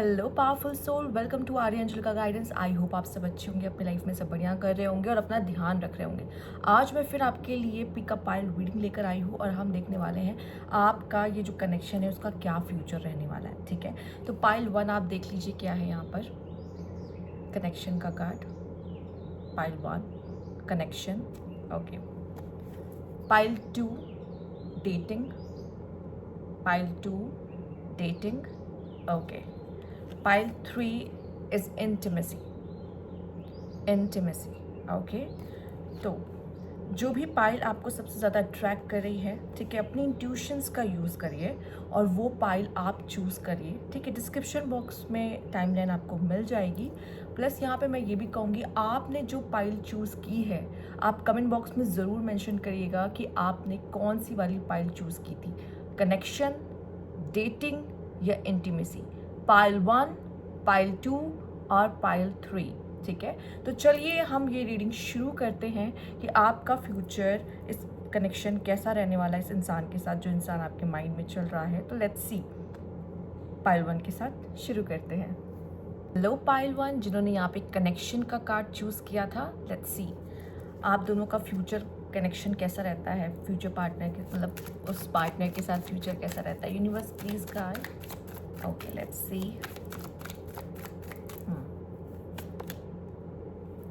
Hello powerful soul, welcome to Arya angel का guidance. I hope आप सब अच्छे होंगे, अपनी लाइफ में सब बढ़िया कर रहे होंगे और अपना ध्यान रख रहे होंगे। आज मैं फिर आपके लिए पिकअप पाइल रीडिंग लेकर आई हूँ और हम देखने वाले हैं आपका ये जो कनेक्शन है उसका क्या फ्यूचर रहने वाला है। ठीक है, तो पाइल 1 आप देख लीजिए क्या है यहाँ पर। कनेक्शन का card, pile 1 connection. Okay, pile 2 dating, pile 2 dating. Okay, pile 3 is intimacy, intimacy। Okay, तो जो भी पाइल आपको सबसे ज़्यादा अट्रैक्ट कर रही है, ठीक है, अपनी इंट्यूशंस का यूज़ करिए और वो पाइल आप चूज़ करिए। ठीक है, डिस्क्रिप्शन बॉक्स में टाइमलाइन आपको मिल जाएगी। प्लस यहाँ पे मैं ये भी कहूँगी, आपने जो पाइल चूज़ की है आप कमेंट बॉक्स में ज़रूर मेंशन करिएगा कि आपने कौन सी वाली पाइल चूज़ की थी, कनेक्शन, डेटिंग या इंटीमेसी। पाइल 1, पाइल 2 और पाइल 3। ठीक है, तो चलिए हम ये रीडिंग शुरू करते हैं कि आपका फ्यूचर, इस कनेक्शन कैसा रहने वाला है इस इंसान के साथ, जो इंसान आपके माइंड में चल रहा है। तो लेट्स सी, पाइल 1 के साथ शुरू करते हैं। हेलो पाइल 1, जिन्होंने यहाँ पे कनेक्शन का कार्ड चूज़ किया था, लेट्स सी आप दोनों का फ्यूचर कनेक्शन कैसा रहता है, फ्यूचर पार्टनर के, मतलब उस पार्टनर के साथ फ्यूचर कैसा रहता है। Universe please guide. Okay, let's C.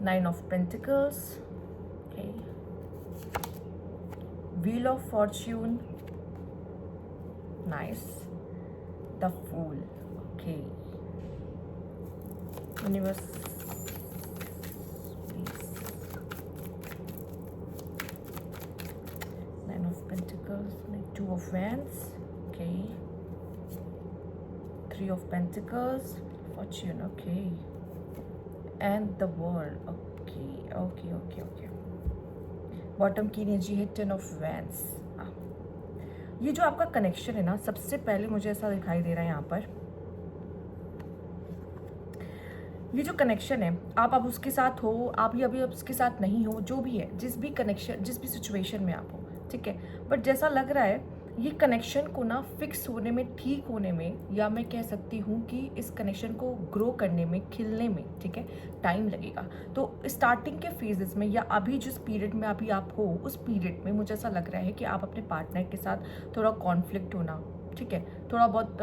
9 of Pentacles, okay, Wheel of Fortune, nice, the Fool, okay, Universe, please, 9 of Pentacles, 2 of Wands, okay, 3 of Pentacles, Fortune, okay, and the World, okay। Bottom की energy है 10 of wands. ये जो आपका connection है ना, सबसे पहले मुझे ऐसा दिखाई दे रहा है यहाँ पर, ये जो कनेक्शन है, आप अब उसके साथ हो, आप ये अभी उसके साथ नहीं हो, जो भी है, जिस भी कनेक्शन, जिस भी सिचुएशन में आप हो, ठीक है, बट जैसा लग रहा है ये कनेक्शन को ना फिक्स होने में, ठीक होने में, या मैं कह सकती हूँ कि इस कनेक्शन को ग्रो करने में, खिलने में, ठीक है, टाइम लगेगा। तो स्टार्टिंग के फेजेस में या अभी जिस पीरियड में अभी आप हो, उस पीरियड में मुझे ऐसा लग रहा है कि आप अपने पार्टनर के साथ थोड़ा कॉन्फ्लिक्ट होना, ठीक है, थोड़ा बहुत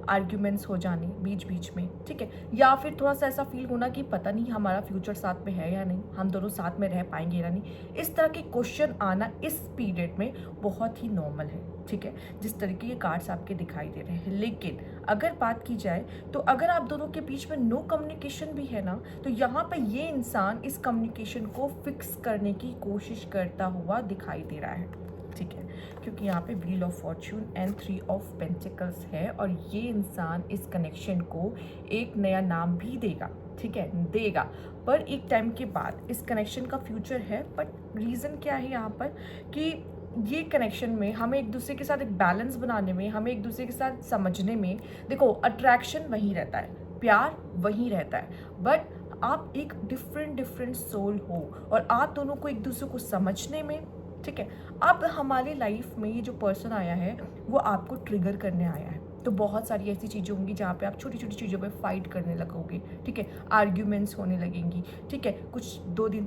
आर्ग्यूमेंट्स हो जाने बीच बीच में, ठीक है, या फिर थोड़ा सा ऐसा फील होना कि पता नहीं हमारा फ्यूचर साथ में है या नहीं, हम दोनों साथ में रह पाएंगे या नहीं, इस तरह के क्वेश्चन आना इस पीरियड में बहुत ही नॉर्मल है। ठीक है, जिस तरीके के कार्ड्स आपके दिखाई दे रहे हैं। लेकिन अगर बात की जाए तो अगर आप दोनों के बीच में नो कम्युनिकेशन भी है ना, तो यहाँ पर ये इंसान इस कम्युनिकेशन को फिक्स करने की कोशिश करता हुआ दिखाई दे रहा है। ठीक है, क्योंकि यहाँ पे wheel of Fortune and 3 of pentacles है और ये इंसान इस कनेक्शन को एक नया नाम भी देगा। ठीक है, देगा, पर एक टाइम के बाद इस कनेक्शन का फ्यूचर है। बट रीज़न क्या है यहाँ पर कि ये कनेक्शन में हमें एक दूसरे के साथ एक बैलेंस बनाने में, हमें एक दूसरे के साथ समझने में, देखो अट्रैक्शन वहीं रहता है, प्यार वहीं रहता है, बट आप एक डिफरेंट सोल हो और आप दोनों को एक दूसरे को समझने में, ठीक है, अब हमारे लाइफ में ये जो पर्सन आया है वो आपको ट्रिगर करने आया है। तो बहुत सारी ऐसी चीज़ें होंगी जहाँ पे आप छोटी छोटी चीज़ों पे फाइट करने लगोगे, ठीक है, आर्ग्यूमेंट्स होने लगेंगी, ठीक है, कुछ 2 दिन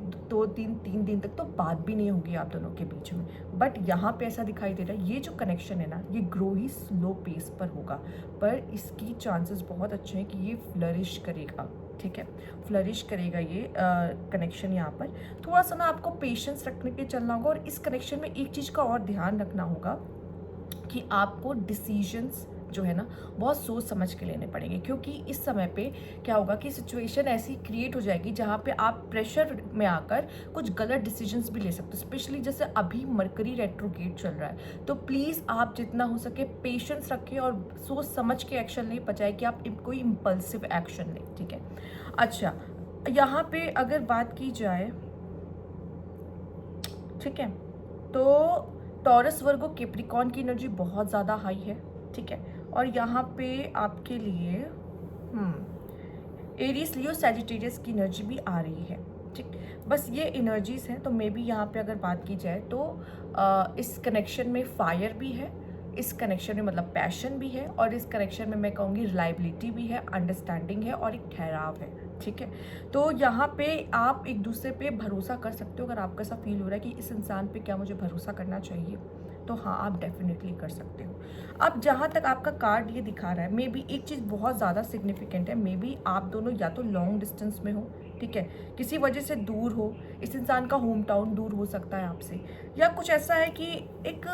3 दिन तक तो बात भी नहीं होगी आप दोनों के बीच में। बट यहाँ पे ऐसा दिखाई दे रहा है ये जो कनेक्शन है ना, ये ग्रो ही स्लो पेस पर होगा, पर इसकी चांसेस बहुत अच्छे हैं कि ये फ्लरिश करेगा। ठीक है, फ्लरिश करेगा ये कनेक्शन। यहाँ पर थोड़ा सा ना आपको पेशेंस रखने के चलना होगा और इस कनेक्शन में एक चीज़ का और ध्यान रखना होगा कि आपको डिसीजंस जो है ना बहुत सोच समझ के लेने पड़ेंगे, क्योंकि इस समय पे क्या होगा कि सिचुएशन ऐसी क्रिएट हो जाएगी जहाँ पे आप प्रेशर में आकर कुछ गलत डिसीजंस भी ले सकते हो। स्पेशली जैसे अभी मरकरी रेट्रोगेट चल रहा है, तो प्लीज़ आप जितना हो सके पेशेंस रखें और सोच समझ के एक्शन लें, बजाय कि आप कोई इम्पल्सिव एक्शन लें। ठीक है, अच्छा, यहाँ पे अगर बात की जाए, ठीक है, तो टॉरस वर्गो कैप्रिकॉर्न की एनर्जी बहुत ज़्यादा हाई है। ठीक है, और यहाँ पे आपके लिए एरीज लियो सैजिटेरियस की एनर्जी भी आ रही है। ठीक, बस ये एनर्जीज हैं। तो मे बी यहाँ पे अगर बात की जाए तो इस कनेक्शन में फायर भी है, इस कनेक्शन में मतलब पैशन भी है, और इस कनेक्शन में मैं कहूँगी रिलायबिलिटी भी है, अंडरस्टैंडिंग है और एक ठहराव है। ठीक है, तो यहाँ पे आप एक दूसरे पे भरोसा कर सकते हो। अगर आपको ऐसा फील हो रहा है कि इस इंसान पे क्या मुझे भरोसा करना चाहिए, तो हाँ, आप डेफिनेटली कर सकते हो। अब जहाँ तक आपका कार्ड ये दिखा रहा है, मे बी एक चीज़ बहुत ज़्यादा सिग्निफिकेंट है, मे बी आप दोनों या तो लॉन्ग डिस्टेंस में हो, ठीक है, किसी वजह से दूर हो, इस इंसान का होम टाउन दूर हो सकता है आपसे, या कुछ ऐसा है कि एक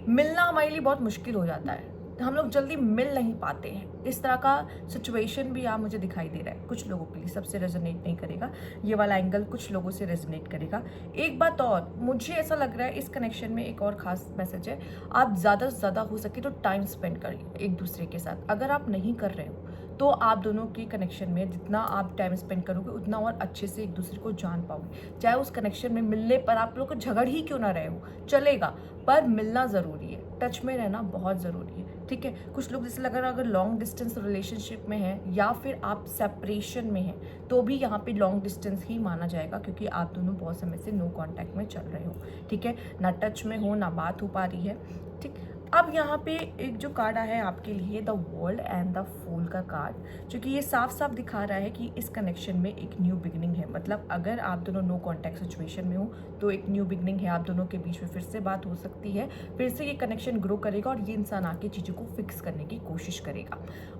मिलना हमारे लिए बहुत मुश्किल हो जाता है, हम लोग जल्दी मिल नहीं पाते हैं। इस तरह का सिचुएशन भी यहाँ मुझे दिखाई दे रहा है कुछ लोगों के लिए। सबसे रेजोनेट नहीं करेगा ये वाला एंगल, कुछ लोगों से रेजोनेट करेगा। एक बात और मुझे ऐसा लग रहा है इस कनेक्शन में एक और ख़ास मैसेज है, आप ज़्यादा से ज़्यादा हो सके तो टाइम स्पेंड करिए एक दूसरे के साथ। अगर आप नहीं कर रहे हो तो आप दोनों के कनेक्शन में जितना आप टाइम स्पेंड करोगे उतना और अच्छे से एक दूसरे को जान पाओगे। चाहे उस कनेक्शन में मिलने पर आप लोग को झगड़ ही क्यों ना रहे हो, चलेगा, पर मिलना ज़रूरी है, टच में रहना बहुत ज़रूरी है। ठीक है, कुछ लोग जैसे लग रहा है अगर लॉन्ग डिस्टेंस रिलेशनशिप में है या फिर आप सेपरेशन में हैं तो भी यहाँ पे लॉन्ग डिस्टेंस ही माना जाएगा, क्योंकि आप दोनों बहुत समय से नो कांटेक्ट में चल रहे हो। ठीक है, ना टच में हो, ना बात हो पा रही है। ठीक, अब यहाँ पे एक जो कार्ड आया है आपके लिए, the world and the fool का कार्ड, जो कि ये साफ साफ दिखा रहा है कि इस कनेक्शन में एक न्यू बिगनिंग है। मतलब अगर आप दोनों नो कांटेक्ट सिचुएशन में हो तो एक न्यू बिगनिंग है, आप दोनों के बीच में फिर से बात हो सकती है, फिर से ये कनेक्शन ग्रो करेगा और ये इंसान आके चीज़ों को फिक्स करने की कोशिश करेगा।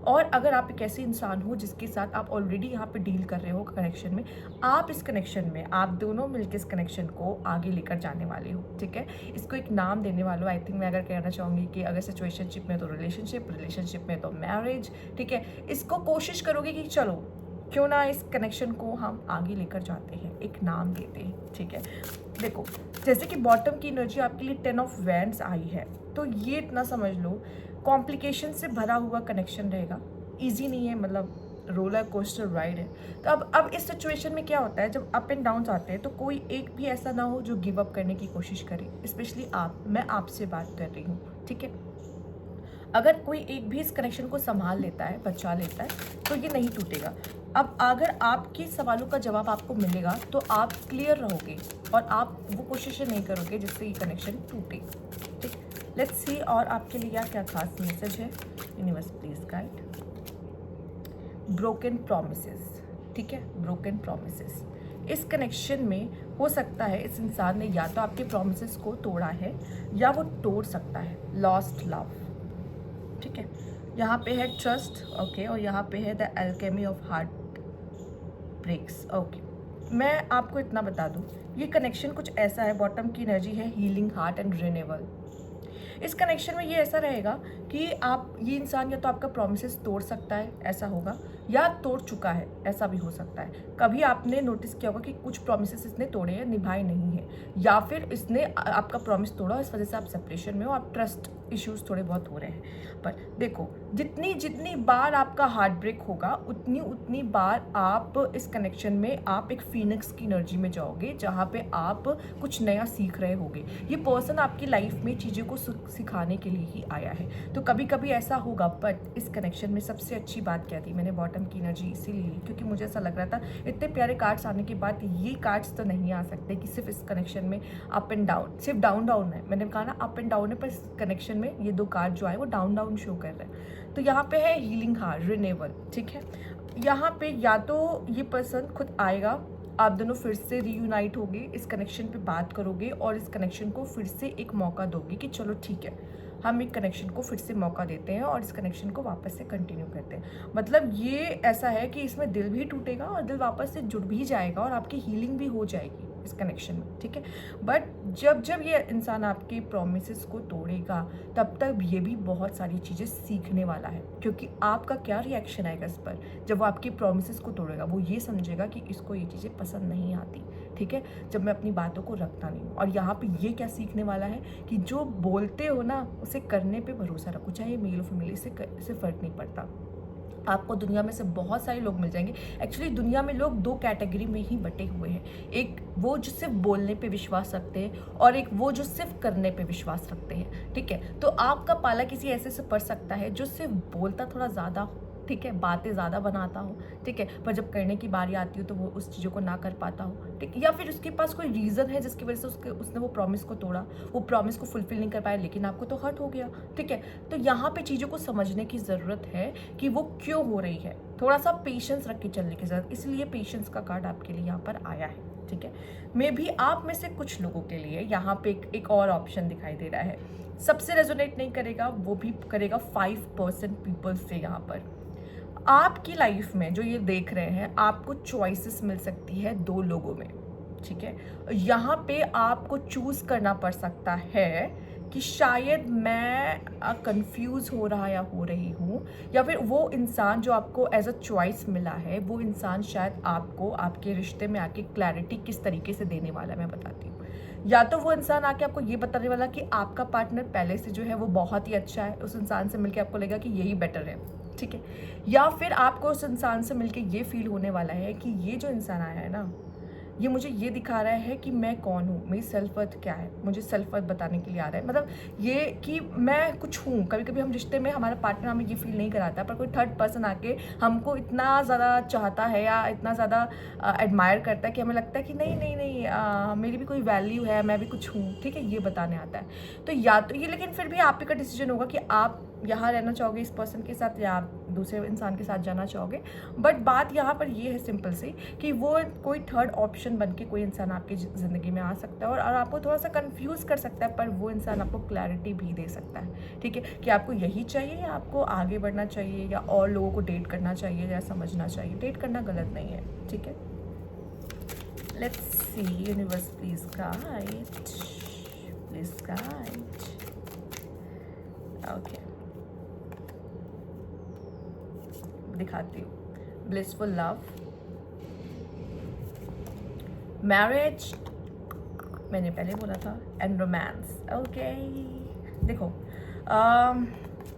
और अगर आप एक ऐसे इंसान हो जिसके साथ आप ऑलरेडी यहाँ पे डील कर रहे हो कनेक्शन में, आप इस कनेक्शन में आप दोनों मिलकर इस कनेक्शन को आगे लेकर जाने वाले हो। ठीक है, इसको एक नाम देने वाले हो। आई थिंक मैं अगर कहना चाहूँगी कि अगर सिचुएशनशिप में तो रिलेशनशिप में तो मैरिज। ठीक है, इसको कोशिश करोगे कि चलो क्यों ना इस कनेक्शन को हम आगे लेकर जाते हैं, एक नाम देते हैं। ठीक है, देखो जैसे कि बॉटम की एनर्जी आपके लिए 10 ऑफ वैंड्स आई है, तो ये इतना समझ लो कॉम्प्लिकेशन से भरा हुआ कनेक्शन रहेगा, ईजी नहीं है, मतलब रोलर कोस्टर राइड है। तो अब इस सिचुएशन में क्या होता है, जब अप एंड डाउन आते हैं तो कोई एक भी ऐसा ना हो जो गिव अप करने की कोशिश करे। स्पेशली मैं आपसे बात कर रही हूँ। ठीक है, अगर कोई एक भी इस कनेक्शन को संभाल लेता है, बचा लेता है, तो ये नहीं टूटेगा। अब अगर आपके सवालों का जवाब आपको मिलेगा तो आप क्लियर रहोगे और आप वो कोशिशें नहीं करोगे जिससे ये कनेक्शन टूटे। ठीक, लेट्स सी और आपके लिए क्या खास मैसेज है। Universe please guide. Broken promises. ठीक है, ब्रोकन प्रोमिसेस इस कनेक्शन में हो सकता है इस इंसान ने या तो आपके प्रोमिसेस को तोड़ा है या वो तोड़ सकता है। Lost love. ठीक है, यहाँ पे है ट्रस्ट, ओके, और यहाँ पे है the alchemy of heartbreaks. Okay, मैं आपको इतना बता दूँ, ये कनेक्शन कुछ ऐसा है, बॉटम की एनर्जी है हीलिंग हार्ट एंड रिन्यूअल। इस कनेक्शन में ये ऐसा रहेगा कि आप ये इंसान या तो आपका प्रॉमिसेस तोड़ सकता है, ऐसा होगा, या तोड़ चुका है, ऐसा भी हो सकता है। कभी आपने नोटिस किया होगा कि कुछ प्रॉमिसेस इसने तोड़े हैं, निभाए नहीं है, या फिर इसने आपका प्रॉमिस तोड़ा, इस वजह से आप सेपरेशन में हो, आप ट्रस्ट इश्यूज थोड़े बहुत हो रहे हैं। पर देखो, जितनी बार आपका हार्ट ब्रेक होगा उतनी बार आप इस कनेक्शन में आप एक फीनिक्स की एनर्जी में जाओगे, जहाँ पे आप कुछ नया सीख रहे होगे। ये पर्सन आपकी लाइफ में चीज़ों को सिखाने के लिए ही आया है। तो कभी कभी ऐसा होगा, बट इस कनेक्शन में सबसे अच्छी बात क्या थी, मैंने बॉटम की एनर्जी इसीलिए ली क्योंकि मुझे ऐसा लग रहा था इतने प्यारे कार्ड्स आने के बाद ये कार्ड्स तो नहीं आ सकते कि सिर्फ इस कनेक्शन में अप एंड डाउन, सिर्फ डाउन डाउन है। मैंने कहा ना अप एंड डाउन है, पर इस कनेक्शन में ये दो कार्ड जो आए वो डाउन डाउन शो कर रहे हैं। तो यहाँ पे है हीलिंग हार्ट, रिन्यूअल। ठीक है, यहाँ पे या तो ये पर्सन खुद आएगा, आप दोनों फिर से रीयूनाइट होगे, इस कनेक्शन पे बात करोगे और इस कनेक्शन को फिर से एक मौका दोगे कि चलो ठीक है, हम एक कनेक्शन को फिर से मौका देते हैं और इस कनेक्शन को वापस से कंटिन्यू करते हैं। मतलब ये ऐसा है कि इसमें दिल भी टूटेगा और दिल वापस से जुड़ भी जाएगा और आपकी हीलिंग भी हो जाएगी इस कनेक्शन में। ठीक है, बट जब ये इंसान आपके प्रोमिसेस को तोड़ेगा तब तक ये भी बहुत सारी चीज़ें सीखने वाला है, क्योंकि आपका क्या रिएक्शन आएगा इस पर जब वो आपके प्रोमिसेस को तोड़ेगा। वो ये समझेगा कि इसको ये चीज़ें पसंद नहीं आती। ठीक है, जब मैं अपनी बातों को रखता नहीं हूँ। और यहाँ पे ये क्या सीखने वाला है कि जो बोलते हो ना उसे करने पे भरोसा रखो, चाहे मेल और फीमेल, इससे फ़र्क नहीं पड़ता। आपको दुनिया में से बहुत सारे लोग मिल जाएंगे। एक्चुअली दुनिया में लोग दो कैटेगरी में ही बटे हुए हैं, एक वो जो सिर्फ बोलने पे विश्वास रखते हैं और एक वो जो सिर्फ करने पे विश्वास रखते हैं। ठीक है, तो आपका पाला किसी ऐसे से पड़ सकता है जो सिर्फ बोलता थोड़ा ज़्यादा, ठीक है, बातें ज़्यादा बनाता हो, ठीक है, पर जब करने की बारी आती हो तो वो उस चीज़ों को ना कर पाता हो, ठीक है, या फिर उसके पास कोई रीज़न है जिसकी वजह से उसने वो प्रॉमिस को तोड़ा, वो प्रॉमिस को फुलफिल नहीं कर पाया, लेकिन आपको तो हर्ट हो गया, ठीक है। तो यहाँ पे चीज़ों को समझने की ज़रूरत है कि वो क्यों हो रही है, थोड़ा सा पेशेंस रख के चलने की ज़रूरत, इसलिए पेशेंस का कार्ड आपके लिए यहाँ पर आया है, ठीक है। मे भी आप में से कुछ लोगों के लिए यहाँ पे एक और ऑप्शन दिखाई दे रहा है, सबसे रेजोनेट नहीं करेगा, वो भी करेगा 5% पीपल से। यहाँ पर आपकी लाइफ में जो ये देख रहे हैं, आपको चॉइसेस मिल सकती है 2 लोगों में, ठीक है। यहाँ पे आपको चूज करना पड़ सकता है कि शायद मैं कंफ्यूज हो रहा या हो रही हूँ, या फिर वो इंसान जो आपको एज अ चॉइस मिला है, वो इंसान शायद आपको आपके रिश्ते में आके क्लैरिटी किस तरीके से देने वाला है, मैं बताती हूँ। या तो वो इंसान आके आपको ये बताने वाला कि आपका पार्टनर पहले से जो है वो बहुत ही अच्छा है, उस इंसान से मिलके आपको लगेगा कि यही बेटर है, ठीक है। या फिर आपको उस इंसान से मिलके ये फील होने वाला है कि ये जो इंसान आया है ना, ये मुझे ये दिखा रहा है कि मैं कौन हूँ, मेरी सेल्फ वर्थ क्या है, मुझे सेल्फ वर्थ बताने के लिए आ रहा है, मतलब ये कि मैं कुछ हूँ। कभी कभी हम रिश्ते में हमारा पार्टनर हमें ये फील नहीं कराता, पर कोई थर्ड पर्सन आके हमको इतना ज़्यादा चाहता है या इतना ज़्यादा एडमायर करता है कि हमें लगता है कि नहीं नहीं नहीं, मेरी भी कोई वैल्यू है, मैं भी कुछ हूँ, ठीक है, ये बताने आता है। तो या तो ये, लेकिन फिर भी आप ही का डिसीजन होगा कि आप यहाँ रहना चाहोगे इस पर्सन के साथ या आप दूसरे इंसान के साथ जाना चाहोगे। बट बात यहाँ पर ये है सिंपल सी कि वो कोई थर्ड ऑप्शन बन के कोई इंसान आपकी ज़िंदगी में आ सकता है और आपको थोड़ा सा कंफ्यूज कर सकता है, पर वो इंसान आपको क्लैरिटी भी दे सकता है, ठीक है, कि आपको यही चाहिए या आपको आगे बढ़ना चाहिए या और लोगों को डेट करना चाहिए या समझना चाहिए। डेट करना गलत नहीं है, ठीक है। Let's see universe please guide, please guide. Okay, दिखाती हूँ। ब्लिसफुल लव, मैरिज मैंने पहले बोला था, एंड रोमांस। ओके, देखो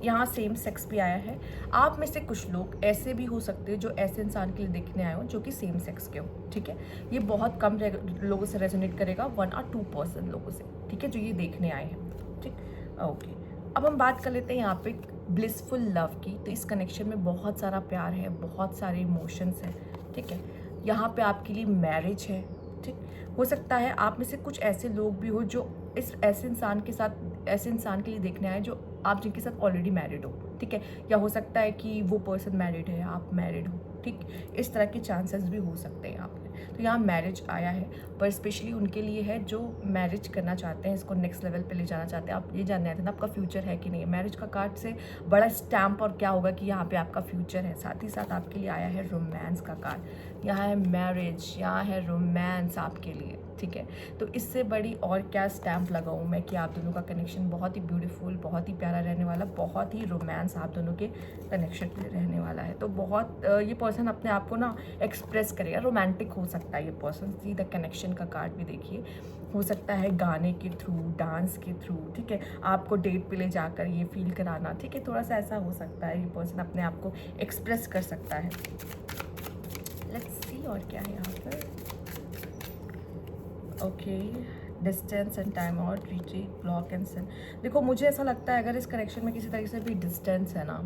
यहाँ सेम सेक्स भी आया है। आप में से कुछ लोग ऐसे भी हो सकते हैं जो ऐसे इंसान के लिए देखने आए हो जो कि सेम सेक्स के हो, ठीक है। ये बहुत कम लोगों से रेजोनेट करेगा, 1 और 2% लोगों से, ठीक है, जो ये देखने आए हैं, ठीक। ओके, अब हम बात कर लेते हैं यहाँ पे ब्लिसफुल लव की। तो इस कनेक्शन में बहुत सारा प्यार है, बहुत सारे इमोशंस हैं, ठीक है। यहाँ पे आपके लिए मैरिज है, ठीक। हो सकता है आप में से कुछ ऐसे लोग भी हो जो इस ऐसे इंसान के लिए देखने आए जो आप जिनके साथ ऑलरेडी मैरिड हो, ठीक है। या हो सकता है कि वो पर्सन मैरिड है, आप मैरिड हो, ठीक। इस तरह के चांसेस भी हो सकते हैं यहाँ पे। तो यहाँ मैरिज आया है, पर स्पेशली उनके लिए है जो मैरिज करना चाहते हैं, इसको नेक्स्ट लेवल पे ले जाना चाहते हैं। आप ये जानने आते हैं ना आपका फ्यूचर है कि नहीं। मैरिज का कार्ड से बड़ा स्टैम्प और क्या होगा कि यहाँ पे आपका फ्यूचर है। साथ ही साथ आपके लिए आया है रोमांस का कार्ड। यहाँ है मैरिज, यहाँ है रोमांस आपके लिए, ठीक है। तो इससे बड़ी और क्या स्टैम्प लगाऊँ मैं कि आप दोनों का कनेक्शन बहुत ही ब्यूटीफुल, बहुत ही प्यारा रहने वाला, बहुत ही रोमांस आप दोनों के कनेक्शन पे रहने वाला है। तो बहुत ये पर्सन अपने आप को ना एक्सप्रेस करेगा, रोमांटिक हो सकता है ये पर्सन। सीधा कनेक्शन का कार्ड भी देखिए, हो सकता है गाने के थ्रू, डांस के थ्रू, ठीक है, आपको डेट पे ले जाकर ये फील कराना, ठीक है, थोड़ा सा ऐसा हो सकता है। ये पर्सन अपने आप को एक्सप्रेस कर सकता है। लेट्स सी और क्या है यहाँ पर। Okay, distance and time out, retreat, block and send. देखो मुझे ऐसा लगता है अगर इस कनेक्शन में किसी तरीके से भी डिस्टेंस है ना,